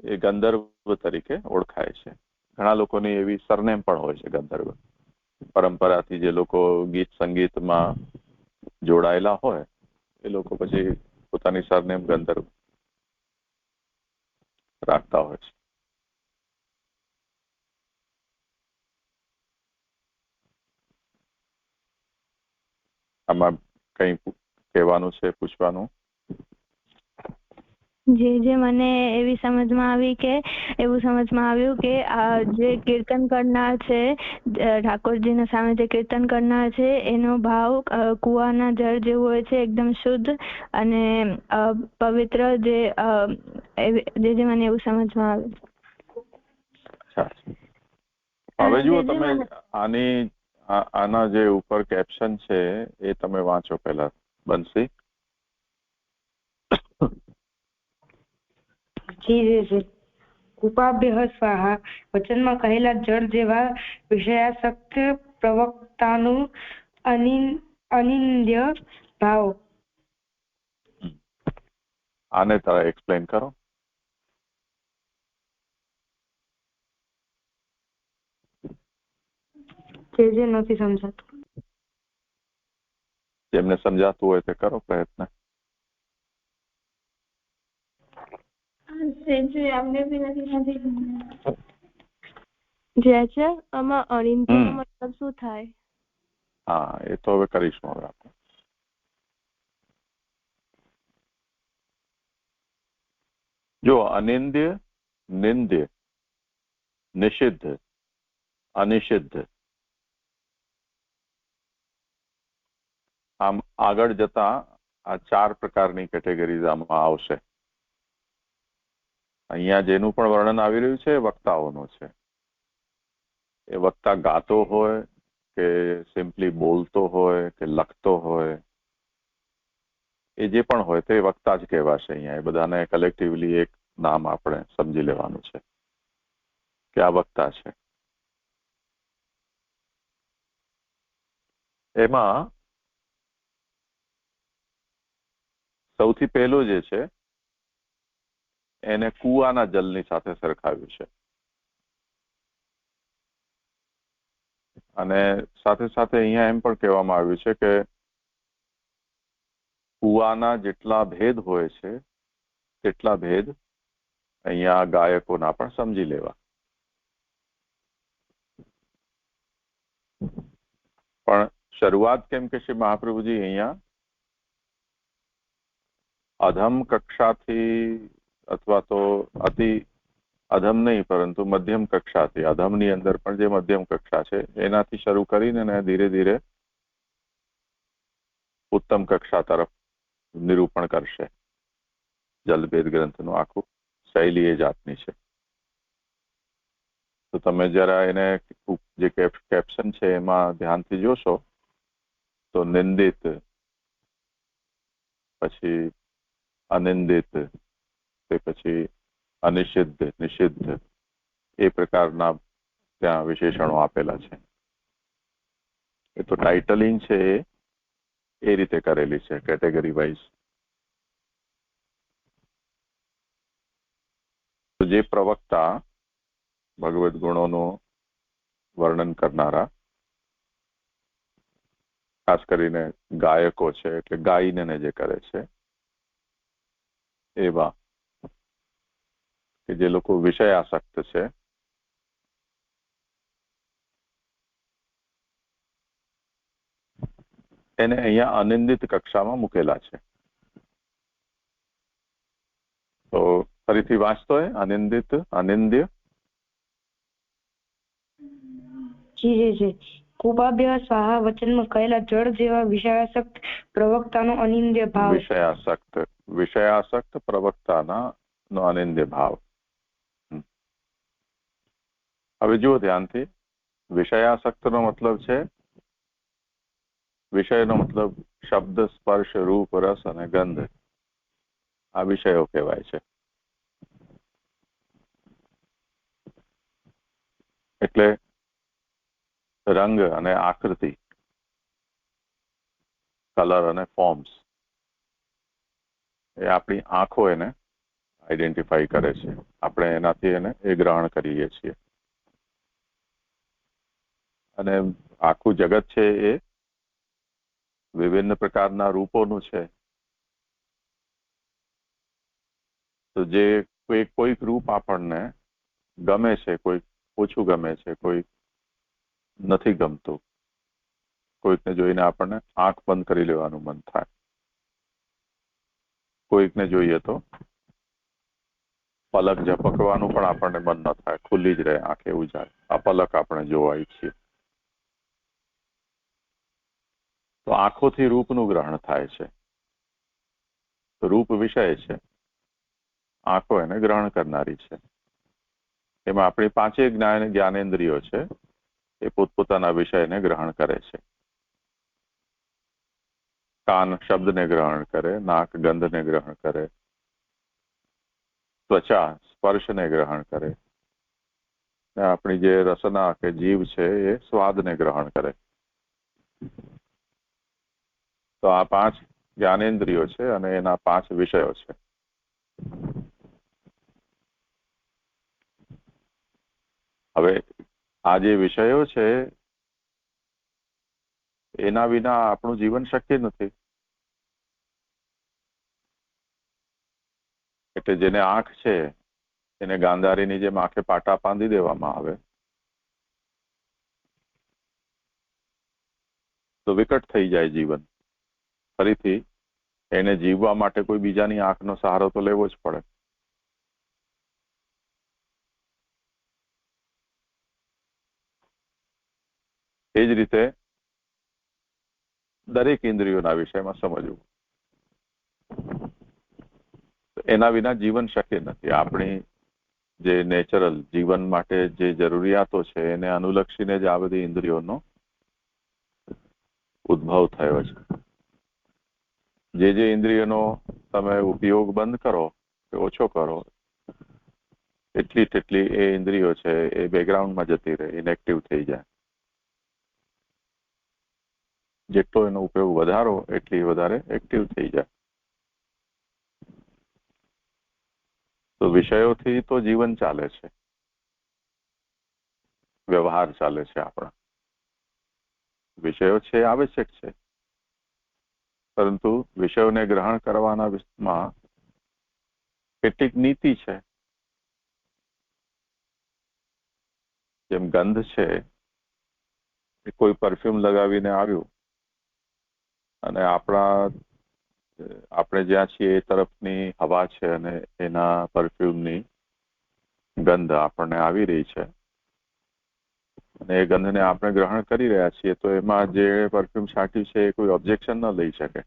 એ ગંધર્વ તરીકે ઓળખાય છે. ઘણા લોકોની એવી સરનેમ પણ હોય છે ગંધર્વ. પરંપરાથી જે લોકો ગીત સંગીતમાં જોડાયેલા હોય એ લોકો પછી પોતાની સરનેમ ગંધર્વ રાખતા હોય છે. આમાં કંઈ કહેવાનું છે, પૂછવાનું? જે મને એવું સમજમાં આવ્યું કે આ જે કીર્તન કરનાર છે, ઠાકોરજીના સામે જે કીર્તન કરનાર છે એનો ભાવ કુવાના જળ જેવો હોય છે, એકદમ શુદ્ધ અને પવિત્ર. જે મને એવું સમજમાં આવ્યું. હવે જુઓ તમે આના જે ઉપર કેપ્શન છે એ તમે વાંચો પહેલા બંસી. કૃપાભ્ય સ્વાહા. વચનમાં કહેલા જળ જેવા વિષયાસક્ત પ્રવક્તાનું અનિંદ્ય ભાવ. આને તારા એક્સપ્લેન કરો. જે નથી સમજાતું. જેમને સમજાતું હોય તે કરો પ્રયત્ન. જે છે આમાં અનિંદ્યનો મતલબ શું થાય? હા, એ તો હવે કરીશું. હવે આપણે જો અનિંદ્ય, નિંદ્ય, નિષિદ્ધ, અનિષિદ્ધ, આમ આગળ જતા આ 4 પ્રકારની કેટેગરીઝ આમાં આવશે. અહીંયા જેનું પણ વર્ણન આવી રહ્યું છે એ વક્તાઓનું છે. એ વક્તા ગાતો હોય કે સિમ્પલી બોલતો હોય કે લખતો હોય, એ જે પણ હોય તે વક્તા જ કહેવાશે. અહીંયા એ બધાને કલેક્ટિવલી એક નામ આપણે સમજી લેવાનું છે કે આ વક્તા છે. એમાં સૌથી પહેલો જે છે એને કુવાના જલની સાથે સરખાવ્યું છે. અને સાથે સાથે અહીંયા એમ પણ કહેવામાં આવ્યું છે કે કુવાના જેટલા ભેદ હોય છે તેટલા ભેદ અહીંયા ગાયકોના પણ સમજી લેવા. પણ શરૂઆત કેમ કે શ્રી મહાપ્રભુજી અહીંયા અધમ કક્ષાથી અથવા તો અતિ અધમ નહીં પરંતુ મધ્યમ કક્ષાથી, અધમની અંદર પણ જે મધ્યમ કક્ષા છે એનાથી શરૂ કરીને ધીરે ધીરે ઉત્તમ કક્ષા તરફ નિરૂપણ કરશે. જલભેદ ગ્રંથનું આખું શૈલી એ જાતની છે. તો તમે જરા એને જે કેપ્શન છે એમાં ધ્યાનથી જોશો તો નિંદિત, પછી અનિંદિત, તે પછી અનિષિદ્ધ, નિષિદ્ધ, એ પ્રકારના ત્યાં વિશેષણો આપેલા છે. એ તો ટાઇટલિંગ છે એ રીતે કરેલી છે, કેટેગરી વાઇઝ. તો જે પ્રવક્તા ભગવદ્ ગુણોનું વર્ણન કરનારા, ખાસ કરીને ગાયકો છે, એટલે ગાઈને જે કરે છે, એવા કે જે લોકો વિષયાસક્ત છે, એને અહીંયા અનિંદિત કક્ષામાં મૂકેલા છે. તો ફરીથી વાંચતો હોય, અનિંદિત, અનિંદ્ય. જી. કુપાભ્ય સ્વાહા વચનમાં કહેલા જળ જેવા વિષયાસક્ત પ્રવક્તાનો અનિંદ્ય ભાવ. વિષયાસક્ત પ્રવક્તાના નો અનિંદ્ય ભાવ. હવે જુઓ ધ્યાનથી, વિષયાસક્તનો મતલબ છે, વિષયનો મતલબ શબ્દ, સ્પર્શ, રૂપ, રસ અને ગંધ. આ વિષયો કહેવાય છે. એટલે રંગ અને આકૃતિ, કલર અને ફોર્મ્સ, એ આપણી આંખો એને આઈડેન્ટિફાઈ કરે છે. આપણે એનાથી એને એ ગ્રહણ કરીએ છીએ. અને આખું જગત છે એ વિભિન્ન પ્રકારના રૂપોનું છે. તો જે કોઈક રૂપ આપણને ગમે છે, કોઈક ઓછું ગમે છે, કોઈક નથી ગમતું, કોઈકને જોઈને આપણને આંખ બંધ કરી લેવાનું મન થાય, કોઈકને જોઈએ તો પલક ઝપકવાનું પણ આપણને મન ન થાય, ખુલ્લી જ રહે આંખ, એવું જાય. આ પલક આપણે જોવા ઈચ્છીએ. તો આંખોથી રૂપનું ગ્રહણ થાય છે. રૂપ વિષય છે, આંખો એને ગ્રહણ કરનારી છે. એમાં આપણી 5 જ્ઞાનેન્દ્રિયો છે, એ પોતપોતાના વિષયને ગ્રહણ કરે છે. કાન શબ્દને ગ્રહણ કરે, નાક ગંધને ગ્રહણ કરે, ત્વચા સ્પર્શને ગ્રહણ કરે, આપણી જે રસના કે જીવ છે એ સ્વાદને ગ્રહણ કરે. તો આ 5 જ્ઞાનેન્દ્રિયો છે અને એના 5 વિષયો છે. હવે આ જે વિષયો છે એના વિના આપણું જીવન શક્ય નથી. એટલે જેને આંખ છે એને ગાંધારીની જેમ આંખે પાટા બાંધી દેવામાં આવે તો વિકટ થઈ જાય જીવન. ફરીથી એને જીવવા માટે કોઈ બીજાની આંખનો સહારો તો લેવો જ પડે. એ જ રીતે દરેક ઇન્દ્રિયોના વિષયમાં સમજવું. એના વિના જીવન શક્ય નથી. આપણી જે નેચરલ જીવન માટે જે જરૂરિયાતો છે એને અનુલક્ષીને જ આ બધી ઇન્દ્રિયોનો ઉદ્ભવ થયો છે. જે ઇન્દ્રિયોનો તમે ઉપયોગ બંધ કરો કે ઓછો કરો, તેટલી એ ઇન્દ્રિયો છે એ બેકગ્રાઉન્ડમાં જતી રહે, ઇનેક્ટિવ થઈ જાય. જેટલો એનો ઉપયોગ વધારો એટલી વધારે એક્ટિવ થઈ જાય. તો વિષયોથી તો જીવન ચાલે છે, વ્યવહાર ચાલે છે આપણા. વિષયો છે આવશ્યક છે, પરંતુ વિષયોને ગ્રહણ કરવાના વિષયમાં કેટલીક નીતિ છે. જેમ ગંધ છે, એ કોઈ પરફ્યુમ લગાવીને આવ્યું અને આપણે જ્યાં છીએ એ તરફની હવા છે અને એના પરફ્યુમની ગંધ આપણને આવી રહી છે અને એ ગંધને આપણે ગ્રહણ કરી રહ્યા છીએ, તો એમાં જે પરફ્યુમ છાંટ્યું છે એ કોઈ ઓબ્જેક્શન ન લઈ શકે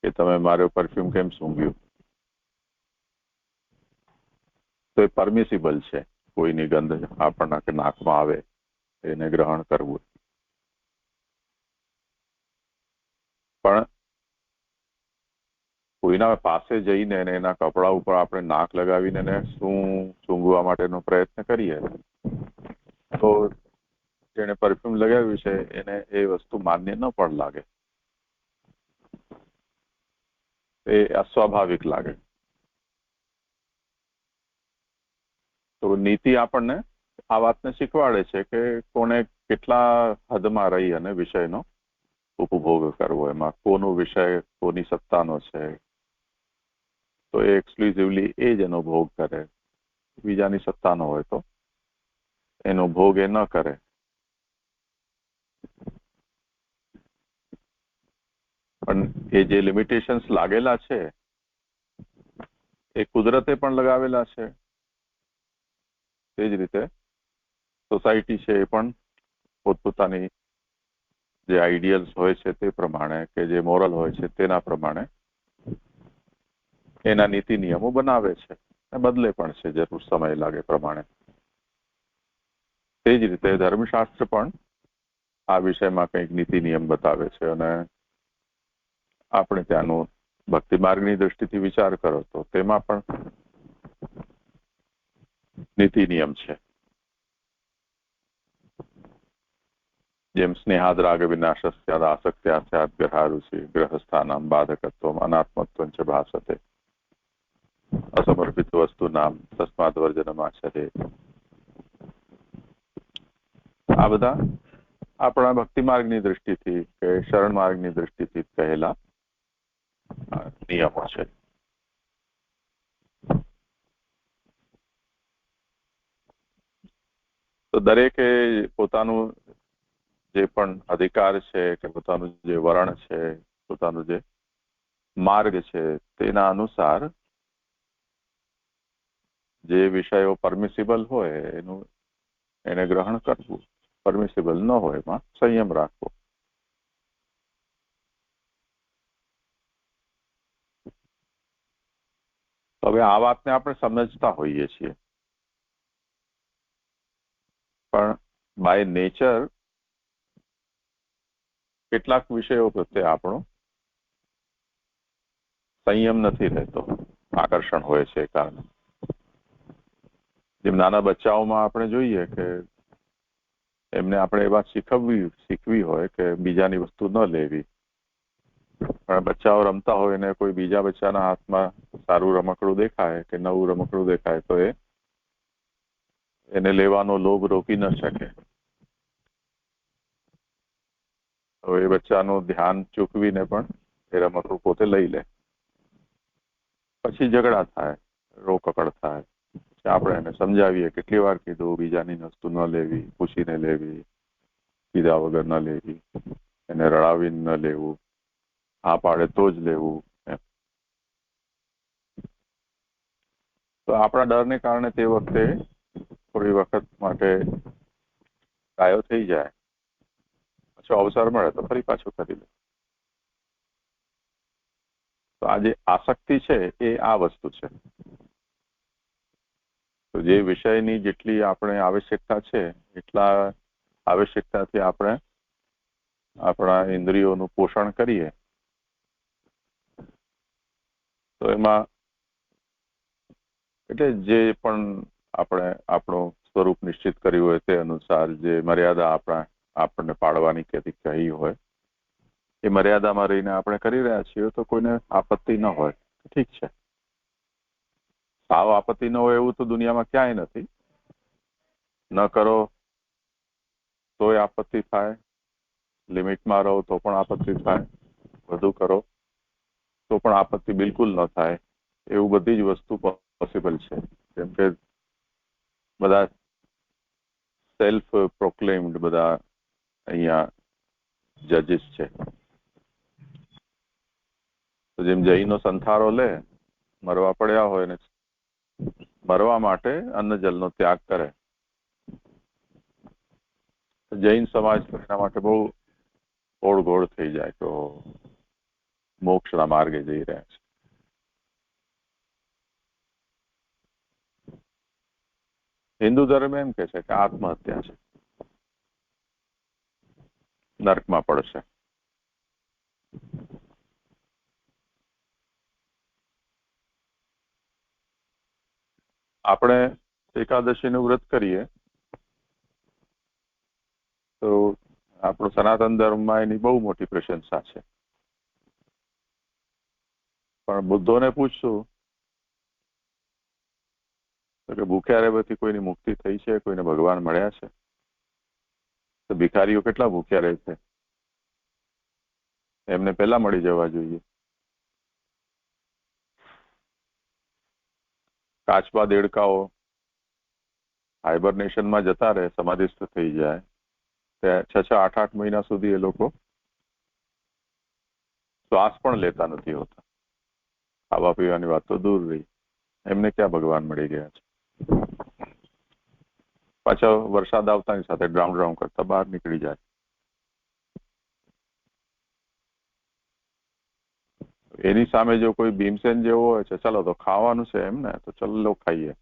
કે તમે મારો પરફ્યુમ કેમ સૂંઘ્યું. તો એ પરમિસિબલ છે. કોઈની ગંધ આપણના કે નાકમાં આવે એને ગ્રહણ કરવું. પણ કોઈના પાસે જઈને એના કપડા ઉપર આપણે નાક લગાવીને એને સૂંઘવા માટેનો પ્રયત્ન કરીએ તો જેણે પરફ્યુમ લગાવ્યું છે એને એ વસ્તુ માન્ય ન પણ લાગે, એ અસ્વાભાવિક લાગે. તો નીતિ આપણને આ વાતને શીખવાડે છે કે કોને કેટલા હદમાં રહી અને વિષયનો ઉપભોગ કરવો, એમાં કોનો વિષય કોની સત્તાનો છે તો એ એક્સક્લુઝિવલી એ જ એનો ભોગ કરે, બીજાની સત્તાનો હોય તો એનો ભોગ એ ન કરે. પણ એ જે લિમિટેશન્સ લાગેલા છે એ કુદરતે પણ લગાવેલા છે. તે જ રીતે સોસાયટી છે એ પણ પોતપોતાની જે આઈડિયલ્સ હોય છે તે પ્રમાણે કે જે મોરલ હોય છે તેના પ્રમાણે એના નીતિ નિયમો બનાવે છે, બદલે પણ છે જરૂર સમય લાગે પ્રમાણે. તે જ રીતે ધર્મશાસ્ત્ર પણ આ વિષયમાં કંઈક નીતિ નિયમ બતાવે છે. અને આપણે ત્યાંનું ભક્તિ માર્ગની દ્રષ્ટિથી વિચાર કરો તો તેમાં પણ નીતિ નિયમ છે. જેમ સ્નેહાદરાગ વિનાશસ્યાદ આસક્ત્યા સ્યાદ ગ્રહારુષિ ગ્રહસ્થાનામ બાધકત્વમ અનાત્મત્વં ચ ભાસતે અસમર્પિત વસ્તુનામ તસ્માદ વર્જનમાચરે. આ બધા આપણા ભક્તિ માર્ગની દ્રષ્ટિથી કે શરણ માર્ગની દ્રષ્ટિથી કહેલા નિયમો છે. તો દરેકે પોતાનું જે પણ અધિકાર છે કે પોતાનું જે વરણ છે, પોતાનું જે માર્ગ છે તેના અનુસાર જે વિષયો પરમિસિબલ હોય એને ગ્રહણ કરવું, પરમિસિબલ ન હોય એમાં સંયમ રાખવો. હવે આ વાતને આપણે સમજતા હોઈએ છીએ, પણ બાય નેચર કેટલાક વિષયો પ્રત્યે આપણો સંયમ નથી રહેતો, આકર્ષણ હોય છે. કારણે જેમ નાના બચ્ચાઓમાં આપણે જોઈએ કે એમને આપણે એ વાત શીખવી હોય કે બીજાની વસ્તુ ન લેવી, પણ બચ્ચાઓ રમતા હોય ને કોઈ બીજા બચ્ચાના હાથમાં સારું રમકડું દેખાય કે નવું રમકડું દેખાય તો એને લેવાનો લોભ રોકી ન શકે. તો એ બચ્ચાનું ધ્યાન ચૂકવીને પણ એ રમકડું પોતે લઈ લે. પછી ઝઘડા થાય, રોકકડ થાય. આપણે એને સમજાવીએ, કેટલી વાર કીધું બીજાની વસ્તુ ન લેવી, પૂછીને લેવી, કીધા વગર ન લેવી, એને રડાવીને ન લેવું, હા પાડે તો જ લેવું. તો આપણા ડરને કારણે તે વખતે થોડી વખત માટે ગાયો થઈ જાય, પછી અવસર મળે તો ફરી પાછું કરી લે. તો આ જે આસક્તિ છે એ આ વસ્તુ છે. તો જે વિષયની જેટલી આપણે આવશ્યકતા છે એટલા આવશ્યકતાથી આપણે આપણા ઇન્દ્રિયોનું પોષણ કરીએ તો એમાં એટલે જે પણ આપણે આપણું સ્વરૂપ નિશ્ચિત કર્યું હોય તે અનુસાર જે મર્યાદા આપણને પાડવાની કહી હોય એ મર્યાદામાં રહીને આપણે કરી રહ્યા છીએ તો કોઈને આપત્તિ ન હોય, ઠીક છે. સાવ આપત્તિ ન હોય એવું તો દુનિયામાં ક્યાંય નથી. ન કરો તોય આપત્તિ થાય, લિમિટમાં રહો તો પણ આપત્તિ થાય, વધુ કરો તો પણ આપત્તિ બિલકુલ ન થાય. એવું બધી જ વસ્તુ પોસિબલ છે. જેમ કે બધા સેલ્ફ પ્રોક્લેમ્ડ બધા અહીંયા જજીસ છે. તો જેમ જૈનો સંથારો લે, મરવા પડ્યા હોય ને મરવા માટે અન્ન જલનો ત્યાગ કરે, જૈન સમાજ એના માટે બહુ ઓળઘોળ થઈ જાય તો મોક્ષના માર્ગે જઈ રહ્યા છે. હિન્દુ ધર્મ એમ કે છે કે આત્મહત્યા છે, નર્કમાં પડશે. આપણે એકાદશીનું વ્રત કરીએ આપણો સનાતન ધર્મમાં એની બહુ મોટી પ્રશંસા છે. પણ બુદ્ધોને પૂછશું તો કે ભૂખ્યા રહેવાથી કોઈની મુક્તિ થઈ છે, કોઈને ભગવાન મળ્યા છે? તો ભિખારીઓ કેટલા ભૂખ્યા રહે છે, એમને પહેલા મળી જવા જોઈએ. કાચબા દેડકાઓ હાઇબરનેશનમાં જતા રહે, સમાધિસ્થ થઈ જાય, 6-8 મહિના સુધી એ લોકો શ્વાસ પણ લેતા નથી હોતા. ખાવા પીવાની વાત તો દૂર રહી, એમને ક્યાં ભગવાન મળી ગયા છે? પાછા વરસાદ આવતાની સાથે ડ્રાઉન ડ્રાઉન કરતા બહાર નીકળી જાય. એની સામે જો કોઈ ભીમસેન જેવો હોય છે, ચાલો તો ખાવાનું છે એમ ને, તો ચલો ખાઈએ.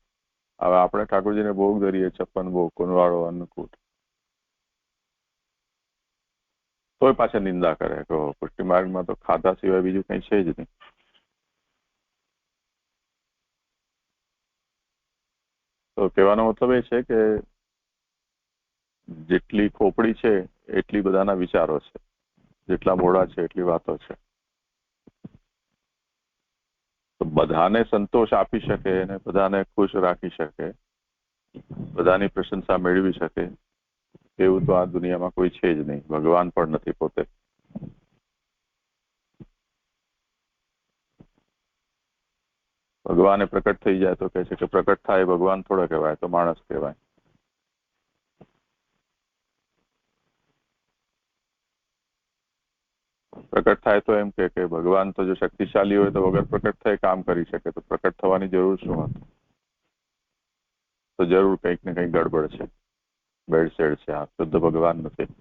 હવે આપણે ઠાકોરજીને ભોગ ધરીએ, 56 ભોગ, કુંવાળો, અન્નકૂટ, તોય પાછા નિંદા કરે કે પુષ્ટિ માર્ગમાં તો ખાધા સિવાય બીજું કઈ છે જ નહીં. તો કહેવાનો મતલબ એ છે કે જેટલી ખોપડી છે એટલી બધાના વિચારો છે, જેટલા મોડા છે એટલી વાતો છે. તો બધાને સંતોષ આપી શકે અને બધાને ખુશ રાખી શકે, બધાની પ્રશંસા મેળવી શકે એવું તો આ દુનિયામાં કોઈ છે જ નહીં. ભગવાન પણ નથી પોતે. ભગવાને પ્રકટ થઈ જાય તો કહે છે કે પ્રકટ થાય ભગવાન થોડો કહેવાય, તો માણસ કહેવાય. પ્રકટ થાય તો એમ કે ભગવાન તો જો શક્તિશાળી હોય તો વગર પ્રકટ થાય કામ કરી શકે, તો પ્રકટ થવાની જરૂર શું હતી? તો જરૂર કંઈક ને કંઈક ગડબડ છે, બેડસેડ છે. આ શુદ્ધ ભગવાન નથી.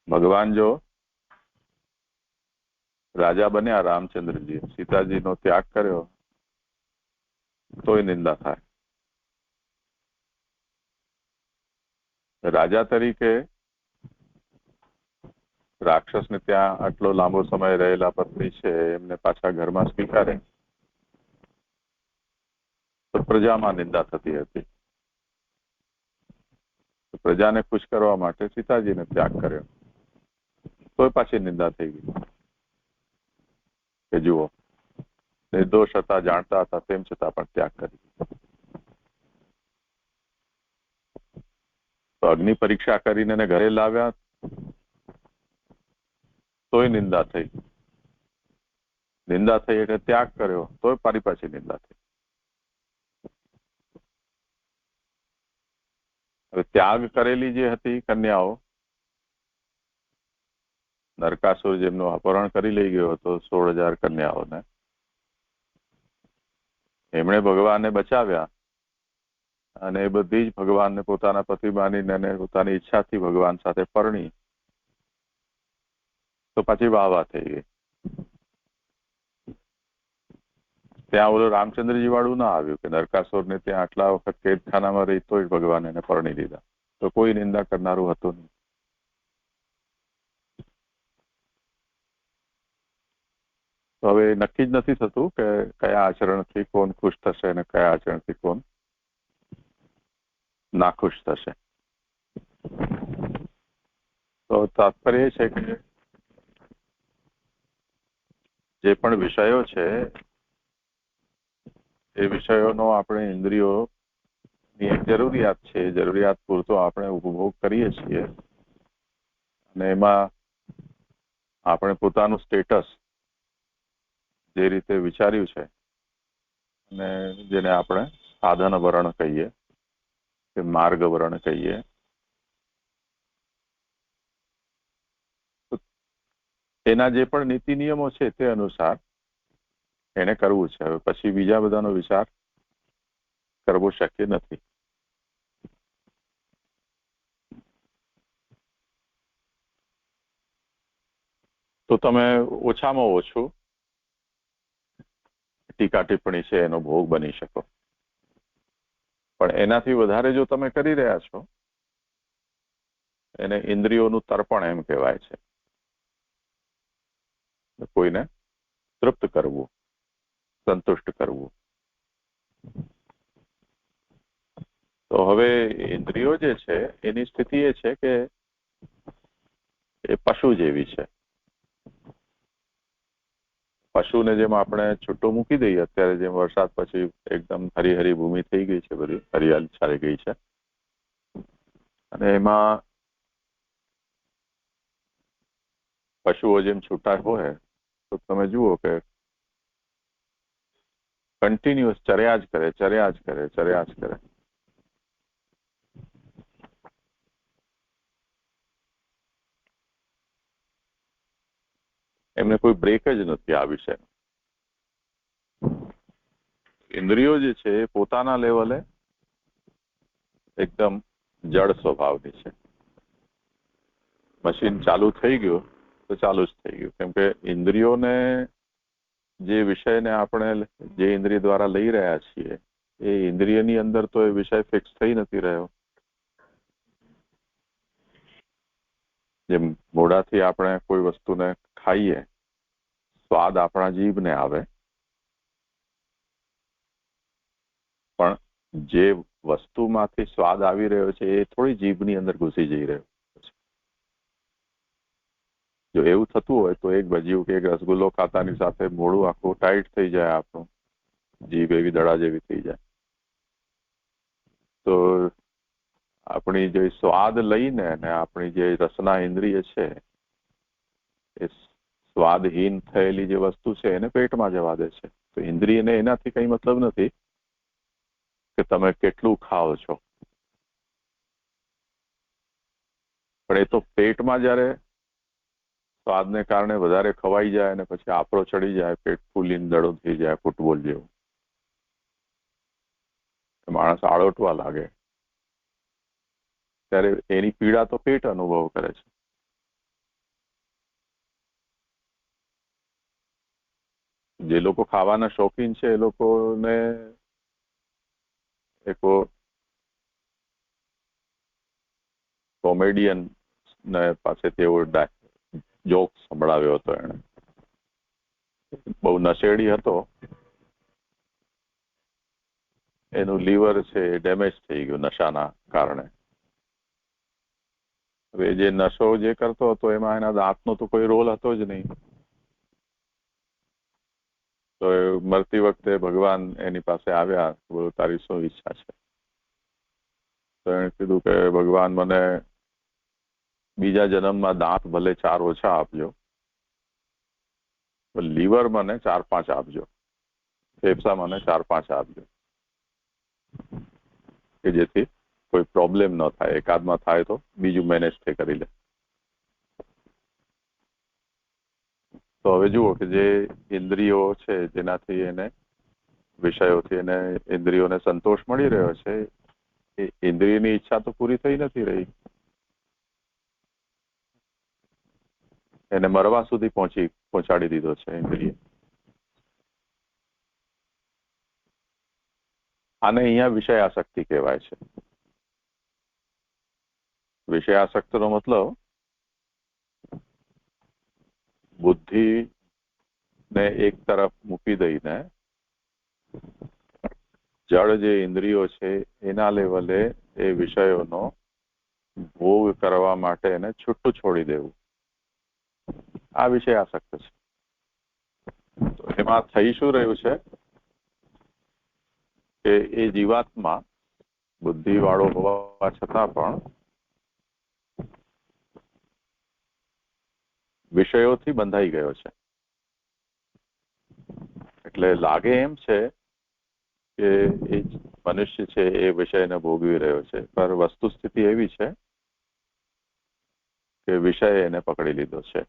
ભગવાન જો રાજા બન્યા, રામચંદ્રજી, સીતાજીનો ત્યાગ કર્યો, તોય નિંદા થાય. રાજા તરીકે રાક્ષસને ત્યાં આટલો લાંબો સમય રહેલા પત્ની છે એમને પાછા ઘરમાં સ્વીકારે તો પ્રજામાં નિંદા થતી હતી. પ્રજાને ખુશ કરવા માટે સીતાજીને ત્યાગ કર્યો, તોય પાછી નિંદા થઈ ગઈ કે જુઓ નિર્દોષ હતા, જાણતા હતા, તેમ છતાં પણ ત્યાગ કરી. તો અગ્નિ પરીક્ષા કરીને એને ઘરે લાવ્યા તોય નિંદા થઈ. નિંદા થઈ એટલે ત્યાગ કર્યો તોય પાછી નિંદા થઈ. હવે ત્યાગ કરેલી જે હતી કન્યાઓ, નરકાસુર જેમનું અપહરણ કરી લઈ ગયો હતો 16,000 કન્યાઓને, એમણે ભગવાનને બચાવ્યા અને એ બધી જ ભગવાનને પોતાના પતિ માનીને અને પોતાની ઈચ્છાથી ભગવાન સાથે પરણી તો પાછી વાહ થઈ ગઈ. ત્યાં ઓલું રામચંદ્રજી વાળું ના આવ્યું કે નરકાસુરને ત્યાં આટલા વખત કેદખાનામાં રહી તો જ ભગવાન એને પરણી લીધા, તો કોઈ નિંદા કરનારું હતું નહીં. તો હવે નક્કી જ નથી થતું કે કયા આચરણથી કોણ ખુશ થશે અને કયા આચરણથી કોણ નાખુશ થશે. તો તાત્પર્ય એ છે કે જે પણ વિષયો છે એ વિષયોનો આપણે ઇન્દ્રિયોની એક જરૂરિયાત છે, જરૂરિયાત પૂરતો આપણે ઉપભોગ કરીએ છીએ અને એમાં આપણે પોતાનું સ્ટેટસ જે રીતે વિચાર્યું છે અને જેને આપણે સાધન વરણ કહીએ કે માર્ગ વરણ કહીએ, એના જે પણ નીતિ નિયમો છે તે અનુસાર એને કરવું છે. હવે પછી બીજા બધાનો વિચાર કરવો શક્ય નથી. તો તમે ઓછામાં ઓછું ટીકા ટિપ્પણી છે એનો ભોગ બની શકો, પણ એનાથી વધારે જો તમે કરી રહ્યા છો એને ઇન્દ્રિયોનું તર્પણ એમ કહેવાય છે. કોઈને તૃપ્ત કરવું, સંતુષ્ટ કરવું. તો હવે ઇન્દ્રિયો જે છે એની સ્થિતિ એ છે કે એ પશુ જેવી છે. પશુને જેમ આપણે છૂટું મૂકી દઈએ, અત્યારે જેમ વરસાદ પછી એકદમ હરી હરી ભૂમિ થઈ ગઈ છે, બધી હરિયાળી છાઈ ગઈ છે, અને એમાં પશુઓ જેમ છૂટા હોય તો તમે જુઓ કે કન્ટિન્યુઅસ ચર્યા જ કરે. એમને કોઈ બ્રેક જ નથી આ વિશે. ઇન્દ્રિયો જે છે એ પોતાના લેવલે એકદમ જડ સ્વભાવની છે. મશીન ચાલુ થઈ ગયું તો ચાલુ જ થઈ ગયું, કેમ કે ઇન્દ્રિયોને જે વિષયને આપણે જે ઇન્દ્રિય દ્વારા લઈ રહ્યા છીએ એ ઇન્દ્રિયની અંદર તો એ વિષય ફિક્સ થઈ નથી રહ્યો. જેમ મોઢાથી આપણે કોઈ વસ્તુને ખાઈએ, સ્વાદ આપણા જીભને આવે, પણ જે વસ્તુમાંથી સ્વાદ આવી રહ્યો છે એ થોડી જીભની અંદર ઘૂસી જઈ રહ્યો છે. જો એવું થતું હોય તો એક ભજીયું કે એક રસગુલ્લો ખાતાની સાથે મોઢું આખું ટાઈટ થઈ જાય, આપણું જીભ એવી દડા જેવી થઈ જાય. તો આપણી જે સ્વાદ લઈને અને આપણી જે રસના ઇન્દ્રિય છે એ સ્વાદહીન થયેલી જે વસ્તુ છે એને પેટમાં જવા દે છે. તો ઇન્દ્રિયને એનાથી કંઈ મતલબ નથી કે તમે કેટલું ખાઓ છો, પણ એ તો પેટમાં જ્યારે સ્વાદને કારણે વધારે ખવાઈ જાય અને પછી આપરો ચડી જાય, પેટ ફૂલીને દડો થઈ જાય, ફૂટબોલ જેવું, માણસ આળોટવા લાગે, ત્યારે એની પીડા તો પેટ અનુભવ કરે છે. જે લોકો ખાવાના શોખીન છે એ લોકોને એક કોમેડિયન ને પાસેથી એવો જોક સંભળાવ્યો હતો. એને બહુ નશેડી હતો, એનું લીવર છે એ ડેમેજ થઈ ગયું નશાના કારણે. હવે જે નશો જે કરતો હતો એમાં એના દાંતનો તો કોઈ રોલ હતો જ નહીં. તો મરતી વખતે ભગવાન એની પાસે આવ્યા, બોલો તારી શું ઈચ્છા છે? તો એણે કીધું કે ભગવાન મને બીજા જન્મમાં દાંત ભલે 4 ઓછા આપજો, લીવર મને 4-5 આપજો, ફેફસા મને 4-5 આપજો, કે જેથી કોઈ પ્રોબ્લેમ ન થાય. એકાદમાં થાય તો બીજું મેનેજ થઈ કરી લે. તો હવે જુઓ કે જે ઇન્દ્રિયો છે જેનાથી એને વિષયોથી એને ઇન્દ્રિયોને સંતોષ મળી રહ્યો છે, એ ઇન્દ્રિયની ઈચ્છા તો પૂરી થઈ નથી રહી. એને મરવા સુધી પહોંચાડી દીધો છે ઇન્દ્રિય. આને અહીંયા વિષયાસક્તિ કહેવાય છે. વિષયાસક્તનો મતલબ બુદ્ધિને એક તરફ મૂકી દઈને જળ જે ઇન્દ્રિયો છે એના લેવલે એ વિષયોનો ભોગ કરવા માટે એને છૂટું છોડી દેવું, આ વિષયાસક્ત છે. તો એમાં થઈ શું રહ્યું છે કે એ જીવાત્મા બુદ્ધિવાળો હોવા છતાં પણ વિષયોથી બંધાઈ ગયો છે. એટલે લાગે એમ છે કે એ મનુષ્ય છે એ વિષયને ભોગવી રહ્યો છે, પણ વસ્તુ સ્થિતિ એવી છે કે વિષય એને પકડી લીધો છે.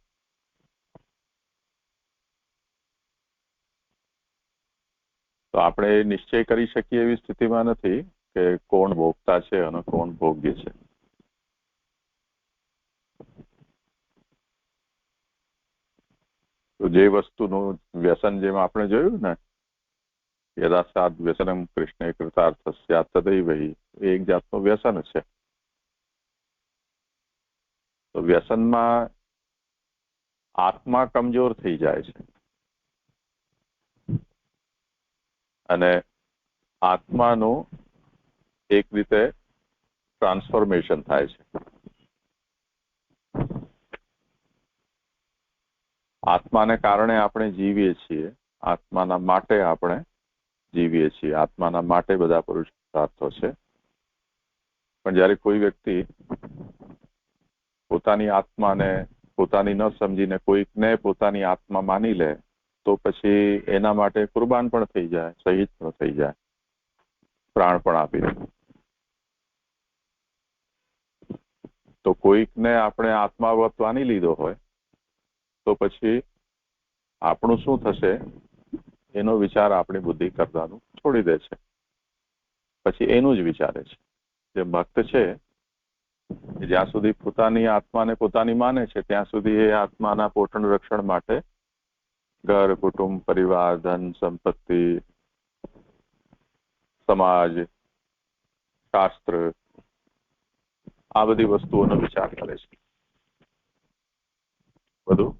તો આપણે નિશ્ચય કરી શકીએ એવી સ્થિતિમાં નથી કે કોણ ભોગતા છે અને કોણ ભોગ્ય છે. તો જે વસ્તુનું વ્યસન જેમ આપણે જોયું ને, યદા સાદ વ્યસનમ કૃષ્ણે કૃતાર્થ સ્યાત્ તદૈવ હિ, એ એક જાતનું વ્યસન છે. તો વ્યસનમાં આત્મા કમજોર થઈ જાય છે અને આત્માનું એક રીતે ટ્રાન્સફોર્મેશન થાય છે. આત્માને કારણે આપણે જીવીએ છીએ, આત્માના માટે આપણે જીવીએ છીએ, આત્માના માટે બધા પુરુષાર્થો છે. પણ જ્યારે કોઈ વ્યક્તિ પોતાની આત્માને પોતાની ન સમજીને કોઈકને પોતાની આત્મા માની લે તો પછી એના માટે કુરબાન પણ થઈ જાય, શહીદ પણ થઈ જાય, પ્રાણ પણ આપી દે. તો કોઈકને આપણે આત્માવત માની લીધો હોય તો પછી આપણું શું થશે એનો વિચાર આપણી બુદ્ધિ કરવાનું છોડી દે છે. પછી એનું જ વિચારે છે. જે ભક્ત છે જ્યાં સુધી પોતાની આત્માને પોતાની માને છે ત્યાં સુધી એ આત્માના પોષણ રક્ષણ માટે ઘર, કુટુંબ, પરિવાર, ધન, સંપત્તિ, સમાજ, શાસ્ત્ર આ બધી વસ્તુઓનો વિચાર કરે છે. બધું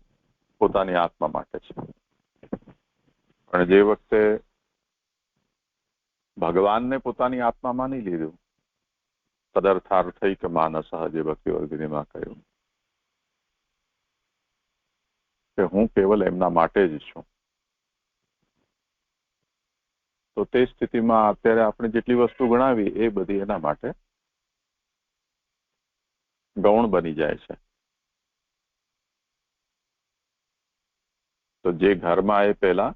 પોતાની આત્મા માટે છે. પણ જે વખતે ભગવાનને પોતાની આત્મા માની લીધું, તદર્થાર્થૈક માનસ, જે ભક્તિવર્ગિનીમાં કહ્યું કે હું કેવલ એમના માટે જ છું, તો તે સ્થિતિમાં અત્યારે આપણે જેટલી વસ્તુ ગણાવી એ બધી એના માટે ગૌણ બની જાય છે. તો જે ઘરમાં એ પહેલા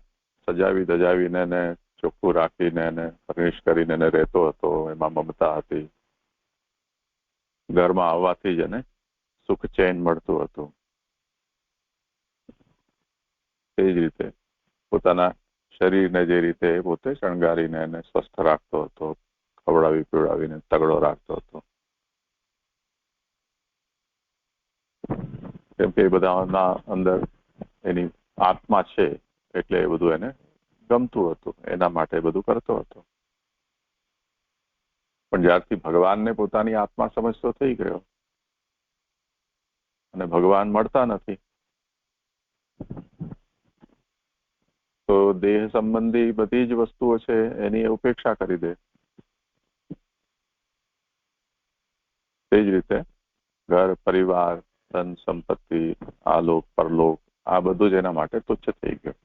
સજાવી ધજાવીને એને ચોખ્ખું રાખીને એને ફર્નિશ કરીને એને રહેતો હતો, એમાં મમતા હતી, ઘરમાં આવવાથી જ એને સુખ ચેન મળતું હતું, તે જ રીતે પોતાના શરીરને જે રીતે પોતે શણગારીને એને સ્વસ્થ રાખતો હતો, ખવડાવી પીવડાવીને તગડો રાખતો હતો, કેમ કે એ બધાના અંદર એની આત્મા છે એટલે એ બધું એને ગમતું હતું, એના માટે બધું કરતો હતો. પણ જ્યારથી ભગવાનને પોતાની આત્મા સમજતો થઈ ગયો અને ભગવાન મળતા નથી તો દેહ સંબંધી બધી જ વસ્તુઓ છે એની ઉપેક્ષા કરી દે. તે જ રીતે ઘર, પરિવાર, ધન, સંપત્તિ, આલોક, પરલોક આ બધું જ એના માટે તુચ્છ થઈ ગયું.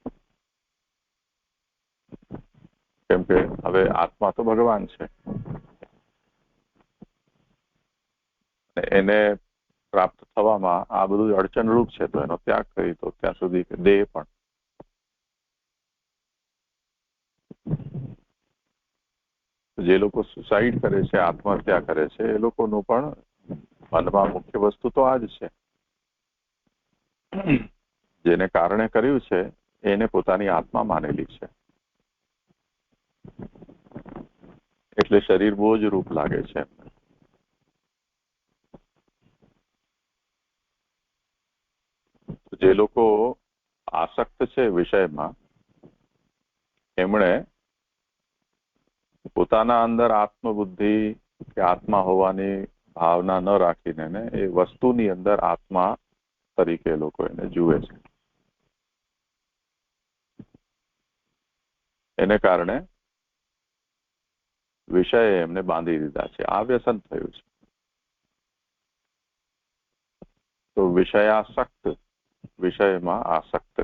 કેમ કે હવે આત્મા તો ભગવાન છે, એને પ્રાપ્ત થવામાં આ બધું અડચણરૂપ છે, તો એનો ત્યાગ કરી તો ત્યાં સુધી કે દેહ પણ. જે લોકો સુસાઇડ કરે છે, આત્મહત્યા કરે છે, એ લોકોનું પણ મનમાં મુખ્ય વસ્તુ તો આ જ છે. જેને કારણે કર્યું છે એને પોતાની આત્મા માનેલી છે, એટલે શરીર બોજ રૂપ લાગે છે. જે લોકો આસક્ત છે વિષયમાં એમણે પોતાના અંદર આત્મબુદ્ધિ કે આત્મા હોવાની ભાવના ન રાખીને એ વસ્તુની અંદર આત્મા તરીકે લોકો એને જુએ છે. એને કારણે વિષય એમને બાંધી દીધા છે. આ વ્યસન થયું છે. તો વિષયાસક્ત, વિષયમાં આસક્ત.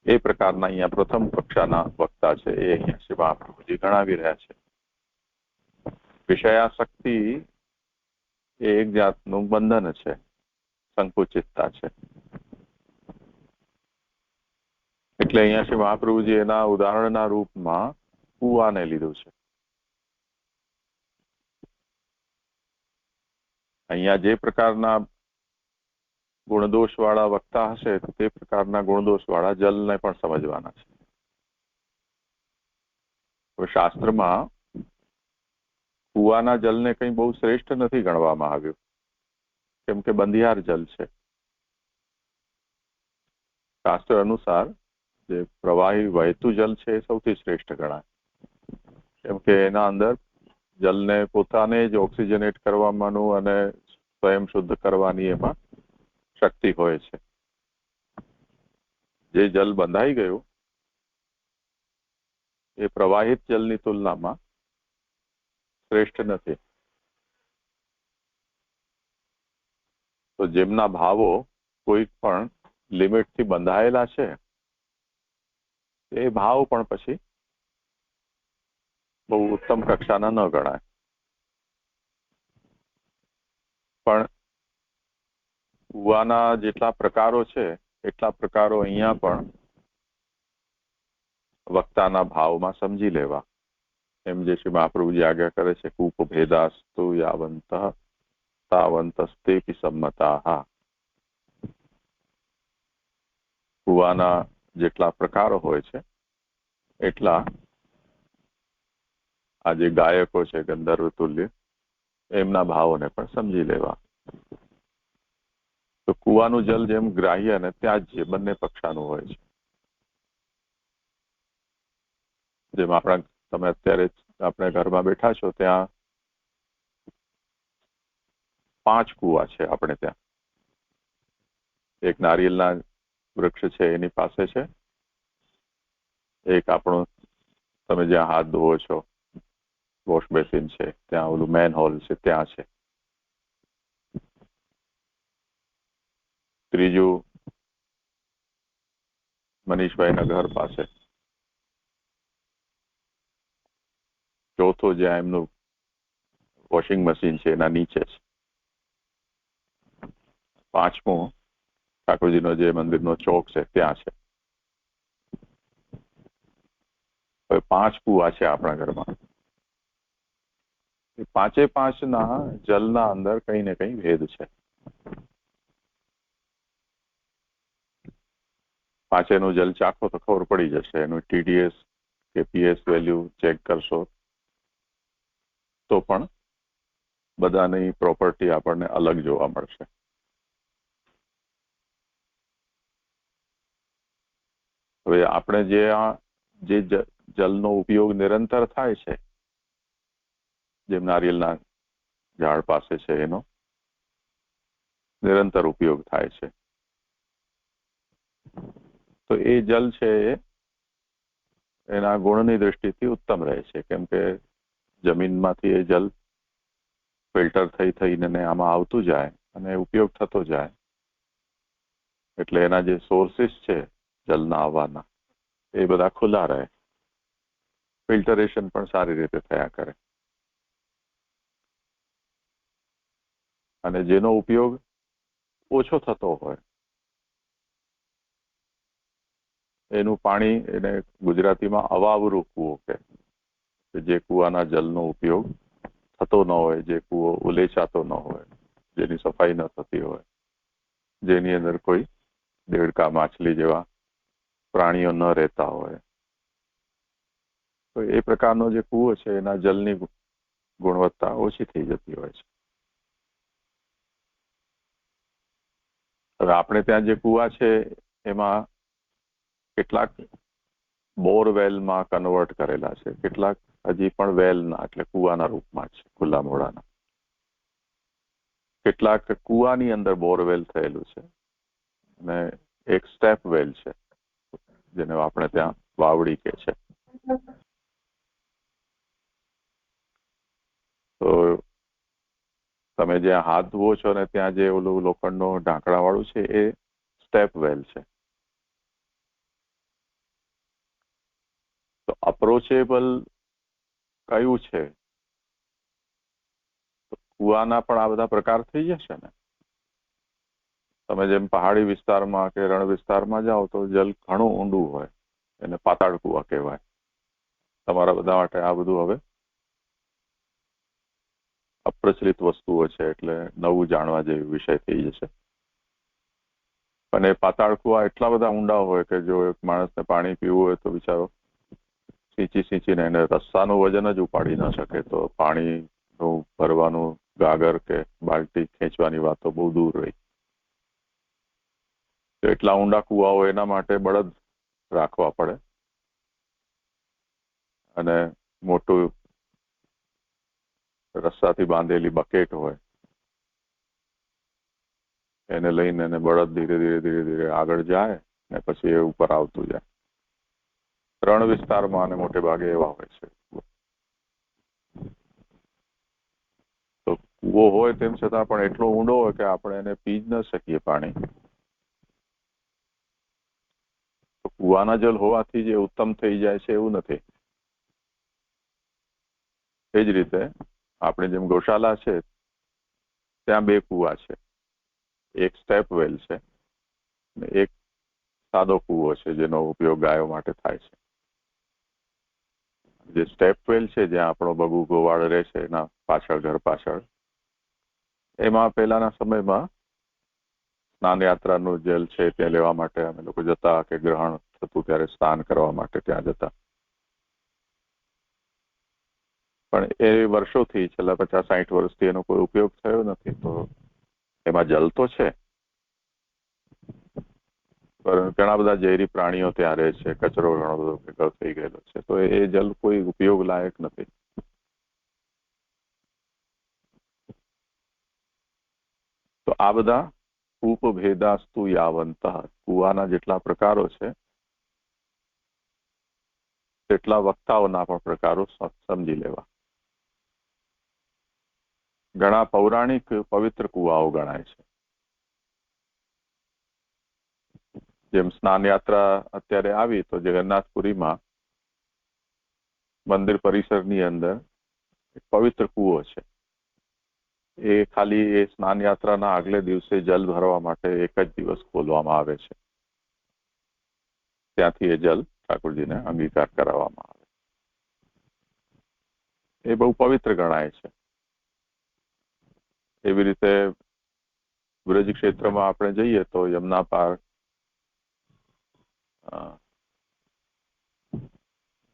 એ પ્રકારના અહીંયા પ્રથમ કક્ષાના વક્તા છે એ અહીંયા શ્રી મહાપ્રભુજી ગણાવી રહ્યા છે. વિષયાસક્તિ એ એક જાતનું બંધન છે, સંકુચિતતા છે. એટલે અહીંયા શ્રી મહાપ્રભુજી એના ઉદાહરણના રૂપમાં કુવાને લીધું છે. અહીંયા જે પ્રકારના ગુણદોષ વાળા વક્તા હશે તે પ્રકારના ગુણદોષ વાળા જલને પણ સમજવાના છે. શાસ્ત્રમાં કુવાના જલને કંઈ બહુ શ્રેષ્ઠ નથી ગણવામાં આવ્યું, કેમ કે બંધિયાર જલ છે. શાસ્ત્ર અનુસાર જે પ્રવાહી વહેતું જલ છે એ સૌથી શ્રેષ્ઠ ગણાય, કેમ કે એના અંદર જલને પોતાને જ ઓક્સિજનેટ કરવાનું અને સ્વયં શુદ્ધ કરવાની એમાં શક્તિ હોય છે. જે જલ બંધાઈ ગયું એ પ્રવાહિત જલની તુલનામાં શ્રેષ્ઠ નથી. તો જેમના ભાવો કોઈ પણ લિમિટથી બંધાયેલા છે એ ભાવ પણ પછી બહુ ઉત્તમ કક્ષાના ન ગણાય. પણ કુવાના જેટલા પ્રકારો છે એટલા પ્રકારો અહીંયા પણ વક્તાના ભાવમાં સમજી લેવા. એમ જે શ્રી મહાપ્રભુજી આજ્ઞા કરે છે, કૂપ ભેદાસ્તુ યાવંત તાવંતસ્તેપી સંમતાઃ. કુવાના જેટલા પ્રકારો હોય છે એટલા આ જે ગાયકો છે ગંધર્વ તુલ્ય એમના ભાવોને પણ સમજી લેવા. તો કુવાનું જલ જેમ ગ્રાહ્ય અને ત્યાજ્ય બંને પક્ષાનું હોય છે. જેમ તમે અત્યારે આપણે ઘરમાં બેઠા છો ત્યાં 5 કુવા છે આપણે ત્યાં. એક નારિયેલના વૃક્ષ છે એની પાસે છે, એક આપણું તમે જ્યાં હાથ ધોવો છો વોશ બેસિન છે ત્યાં, ઓલું મેન હોલ છે ત્યાં છે. ત્રીજું મનીષભાઈના ઘર પાસે. ચોથો જ્યાં એમનું વોશિંગ મશીન છે એના નીચે છે. 5મું ઠાકોરજીનો જે મંદિરનો ચોક છે ત્યાં છે. હવે 5 કુવા છે આપણા ઘરમાં. એ 5ના જલના અંદર કઈ ને કઈ ભેદ છે. 5નું જલ ચાખો તો ખબર પડી જશે. એનું TDS કે PS વેલ્યુ ચેક કરશો તો પણ બધાની પ્રોપર્ટી આપણને અલગ જોવા મળશે. હવે આપણે જે જલનો ઉપયોગ નિરંતર થાય છે, જેમ નારિયેલના ઝાડ પાસે છે એનો નિરંતર ઉપયોગ થાય છે, તો એ જલ છે એના ગુણની દ્રષ્ટિથી ઉત્તમ રહે છે. કેમ કે જમીનમાંથી એ જલ ફિલ્ટર થઈને આમાં આવતું જાય અને ઉપયોગ થતો જાય, એટલે એના જે સોર્સિસ છે જલના આવવાના એ બધા ખુલ્લા રહે. ફિલ્ટરેશન પણ સારી રીતે થયા કરે. અને જેનો ઉપયોગ ઓછો થતો હોય એનું પાણી, એને ગુજરાતીમાં અવાવરું કૂવો કહે. જે કૂવાના જલનો ઉપયોગ થતો ન હોય, જે કૂવો ઉલેચાતો ન હોય, જેની સફાઈ ન થતી હોય, જેની અંદર કોઈ દેડકા માછલી જેવા પ્રાણીઓ ન રહેતા હોય, તો એ પ્રકારનો જે કૂવો છે એના જલની ગુણવત્તા ઓછી થઈ જતી હોય છે. હવે આપણે ત્યાં જે કૂવા છે એમાં કેટલાક બોરવેલમાં કન્વર્ટ કરેલા છે, કેટલાક હજી પણ વેલના એટલે કૂવાના રૂપમાં છે, ખુલ્લા મોડાના. કેટલાક કૂવાની અંદર બોરવેલ થયેલું છે અને એક સ્ટેપ વેલ છે જેને આપણે ત્યાં વાવડી કે છે. તો તમે જ્યાં હાથ ધુવો છો ને ત્યાં જે ઓલું લોખંડનો ઢાંકણા વાળું છે એ સ્ટેપ વેલ છે. તો અપ્રોચેબલ કયું છે? કુવાના પણ આ બધા પ્રકાર થઈ જશે ને. તમે જેમ પહાડી વિસ્તારમાં કે રણ વિસ્તારમાં જાઓ તો જલ ઘણું ઊંડું હોય, એને પાતાળ કુવા કહેવાય. તમારા બધા માટે આ બધું હવે અપ્રચલિત વસ્તુઓ છે, એટલે નવું જાણવા જેવી વિષય થઈ જશે. અને પાતાળ કુવા એટલા બધા ઊંડા હોય કે જો એક માણસને પાણી પીવું હોય તો બિચારો સિંચીને એને રસ્સાનું વજન જ ઉપાડી ન શકે, તો પાણીનું ભરવાનું ગાગર કે બાલટી ખેંચવાની વાતો બહુ દૂર રહી. તો એટલા ઊંડા કુવા હોય એના માટે બળદ રાખવા પડે અને મોટું રસ્સાથી બાંધેલી બકેટ હોય, એને લઈને એને બળદ ધીરે ધીરે આગળ જાય ને પછી એ ઉપર આવતું જાય. રણ વિસ્તારમાં અને મોટે ભાગે એવા હોય છે. તો કૂવો હોય તેમ છતાં પણ એટલો ઊંડો હોય કે આપણે એને પી જ ન શકીએ પાણી. તો કૂવાના જલ હોવાથી જે ઉત્તમ થઈ જાય છે એવું નથી. એ જ રીતે આપણે જેમ ગૌશાલા છે ત્યાં 2 કૂવા છે. એક સ્ટેપ વેલ છે અને એક સાદો કૂવો છે જેનો ઉપયોગ ગાયો માટે થાય છે. જે સ્ટેપ વેલ છે જ્યાં આપણો બગુ ગોવાળ રહે છે એના પાછળ, ઘર પાછળ, એમાં પહેલાના સમયમાં સ્નાન યાત્રાનું જલ છે તે લેવા માટે અમે લોકો જતા, કે ગ્રહણ થતું ત્યારે સ્નાન કરવા માટે ત્યાં જતા. પણ એ વર્ષોથી, છેલ્લા 50-60 વર્ષથી એનો કોઈ ઉપયોગ થયો નથી. તો એમાં જલ તો છે, પણ ઘણા બધા ઝેરી પ્રાણીઓ ત્યાં રહે છે, કચરો ઘણો બધો ભેગો થઈ ગયેલો છે, તો એ જલ કોઈ ઉપયોગ લાયક નથી. તો આ બધા ઉપભેદાસ્તુ યાવંત, કુવાના જેટલા પ્રકારો છે તેટલા વક્તાઓના પણ પ્રકારો સમજી લેવા. ઘણા પૌરાણિક પવિત્ર કુવાઓ ગણાય છે. જેમ સ્નાન યાત્રા અત્યારે આવી તો જગન્નાથપુરીમાં મંદિર પરિસરની અંદર એક પવિત્ર કૂવો છે. એ ખાલી એ સ્નાન યાત્રાના આગલે દિવસે જલ ભરવા માટે એક જ દિવસ ખોલવામાં આવે છે. ત્યાંથી એ જલ ઠાકોરજીને અંગીકાર કરાવવામાં આવે. એ બહુ પવિત્ર ગણાય છે. એવી રીતે બ્રજ ક્ષેત્રમાં આપણે જઈએ તો યમુના પાર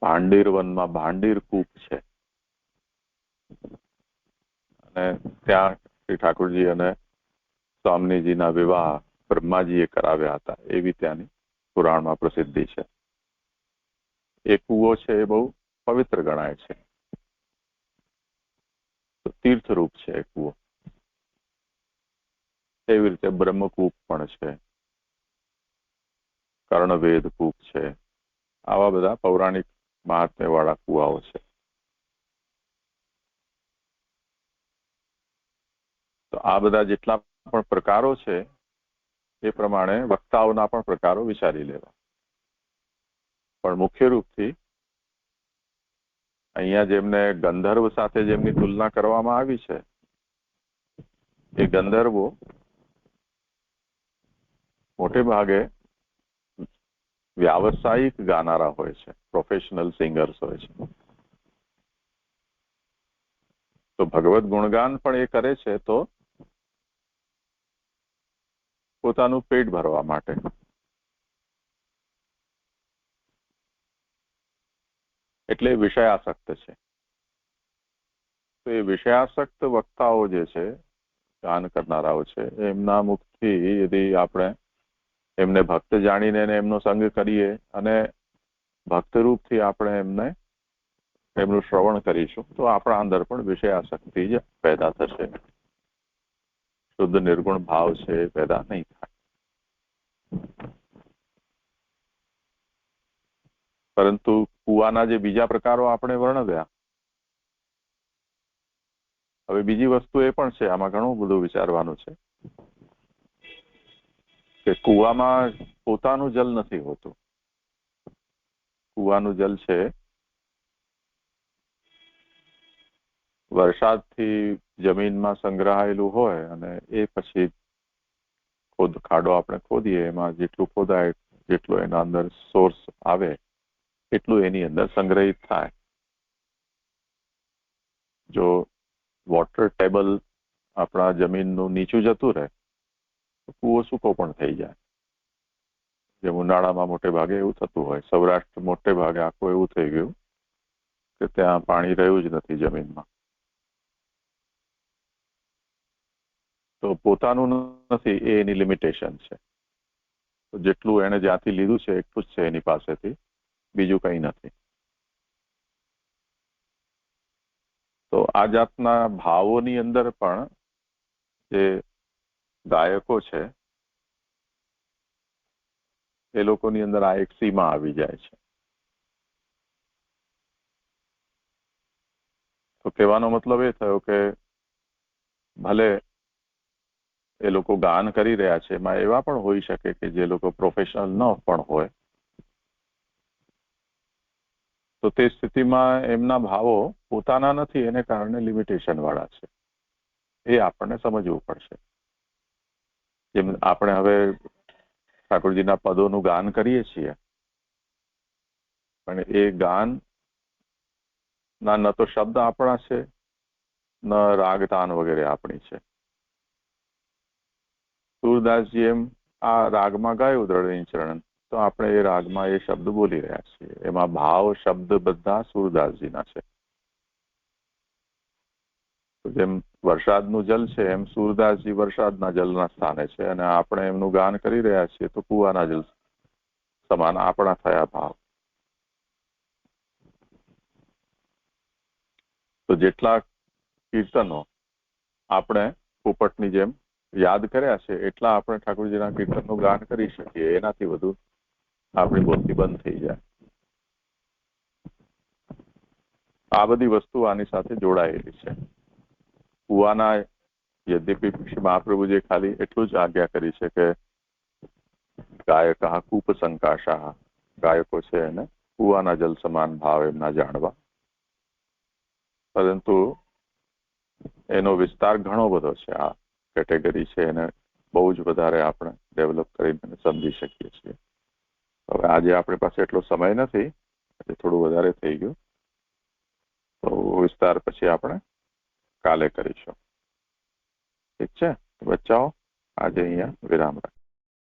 ભાંડીર વનમાં ભાંડીર કૂપ છે અને ત્યાં શ્રી ઠાકોરજી અને સ્વામીજીના વિવાહ બ્રહ્માજીએ કરાવ્યા હતા એવી ત્યાંની પુરાણમાં પ્રસિદ્ધિ છે. એ કૂવો છે એ બહુ પવિત્ર ગણાય છે. તીર્થરૂપ છે એ કૂવો. એવી રીતે બ્રહ્મકૂપ પણ છે, કર્ણવેદ કૂપ છે. આવા બધા પૌરાણિક મહાત્મ્ય વાળા કુવાઓ છે. તો આ બધા જેટલા પણ પ્રકારો છે એ પ્રમાણે વક્તાઓના પણ પ્રકારો વિચારી લેવા. પણ મુખ્ય રૂપથી અહીંયા જેમને ગંધર્વ સાથે જેમની તુલના કરવામાં આવી છે એ ગંધર્વો મોટે ભાગે વ્યાવસાયિક ગાનારા હોય છે, પ્રોફેશનલ સિંગર્સ હોય છે. તો ભગવત ગુણગાન પણ એ કરે છે તો પોતાનું પેટ ભરવા માટે. એટલે વિષયાસક્ત છે. તો એ વિષયાસક્ત વક્તાઓ જે છે, ગાન કરનારાઓ છે, એમના મુખથી યદી આપણે એમને ભક્ત જાણીને એમનો સંગ કરીએ અને ભક્તરૂપથી આપણે એમનું શ્રવણ કરીશું તો આપણા અંદર પણ વિષયાસક્તિ જ પેદા થશે. શુદ્ધ નિર્ગુણ ભાવ છે એ પેદા નહીં થાય. પરંતુ કુવાના જે બીજા પ્રકારો આપણે વર્ણવ્યા, હવે બીજી વસ્તુ એ પણ છે, આમાં ઘણું બધું વિચારવાનું છે કે કુવામાં પોતાનું જલ નથી હોતું. કુવાનું જલ છે વરસાદથી જમીનમાં સંગ્રહાયેલું હોય અને એ પછી ખાડો આપણે ખોદીએ એમાં જેટલું ખોદાય જેટલું એના અંદર સોર્સ આવે એટલું એની અંદર સંગ્રહિત થાય. જો વોટર ટેબલ આપણા જમીનનું નીચું જતું રહે તો કૂવો સૂકો પણ થઈ જાય. જેમ ઉનાળામાં મોટે ભાગે એવું થતું હોય. સૌરાષ્ટ્ર મોટે ભાગે આખું એવું થઈ ગયું કે ત્યાં પાણી રહ્યું જ નથી જમીનમાં. તો પોતાનું નથી એ એની લિમિટેશન છે. તો જેટલું એને જ્યાંથી લીધું છે એટલું જ છે એની પાસેથી, બીજું કંઈ નથી. તો આ જાતના ભાવોની અંદર પણ જે ગાયકો છે એ લોકોની અંદર આ એક સીમા આવી જાય છે. તો કહેવાનો મતલબ એ થયો કે ભલે એ લોકો ગાન કરી રહ્યા છે, એમાં એવા પણ હોઈ શકે કે જે લોકો પ્રોફેશનલ ન પણ હોય, તો તે સ્થિતિમાં એમના ભાવો પોતાના નથી, એને કારણે લિમિટેશન વાળા છે. એ આપણને સમજવું પડશે. જેમ આપણે હવે ઠાકોરજીના પદોનું ગાન કરીએ છીએ, પણ એ ગાન ના ન તો શબ્દ આપણા છે, ન રાગ તાન વગેરે આપણી છે. સુરદાસજી એમ આ રાગમાં ગાયું દ્રઢ ચરણ, તો આપણે એ રાગમાં એ શબ્દ બોલી રહ્યા છીએ. એમાં ભાવ શબ્દ બધા સુરદાસજીના છે. જેમ વરસાદનું જલ છે, એમ સુરદાસજી વરસાદના જલના સ્થાને છે, અને આપણે એમનું ગાન કરી રહ્યા છીએ તો કુવાના જલ સમાન આપણા થયા ભાવ. તો જેટલા કીર્તનો આપણે પોપટની જેમ યાદ કર્યા છે, એટલા આપણે ઠાકોરજીના કીર્તનનું ગાન કરી શકીએ. એનાથી વધુ આપણી બોલતી બંધ થઈ જાય. આ બધી વસ્તુ આની સાથે જોડાયેલી છે. કુવાના યદ્યપી મહાપ્રભુજીએ ખાલી એટલું જ આજ્ઞા કરી છે કે ગાયકા કૂપ સંકાશા, ગાયકો છે એને કુવાના જલ સમાન ભાવ એમના જાણવા, પરંતુ એનો વિસ્તાર ઘણો બધો છે. આ કેટેગરી છે, એને બહુ જ વધારે આપણે ડેવલપ કરીને સમજી શકીએ છીએ. હવે આજે આપણી પાસે એટલો સમય નથી, એટલે થોડું વધારે થઈ ગયું. તો વિસ્તાર પછી આપણે કાલે કરીશું. ઠીક છે? બચ્ચાઓ, આજે અહીંયા વિરામ રાખીએ.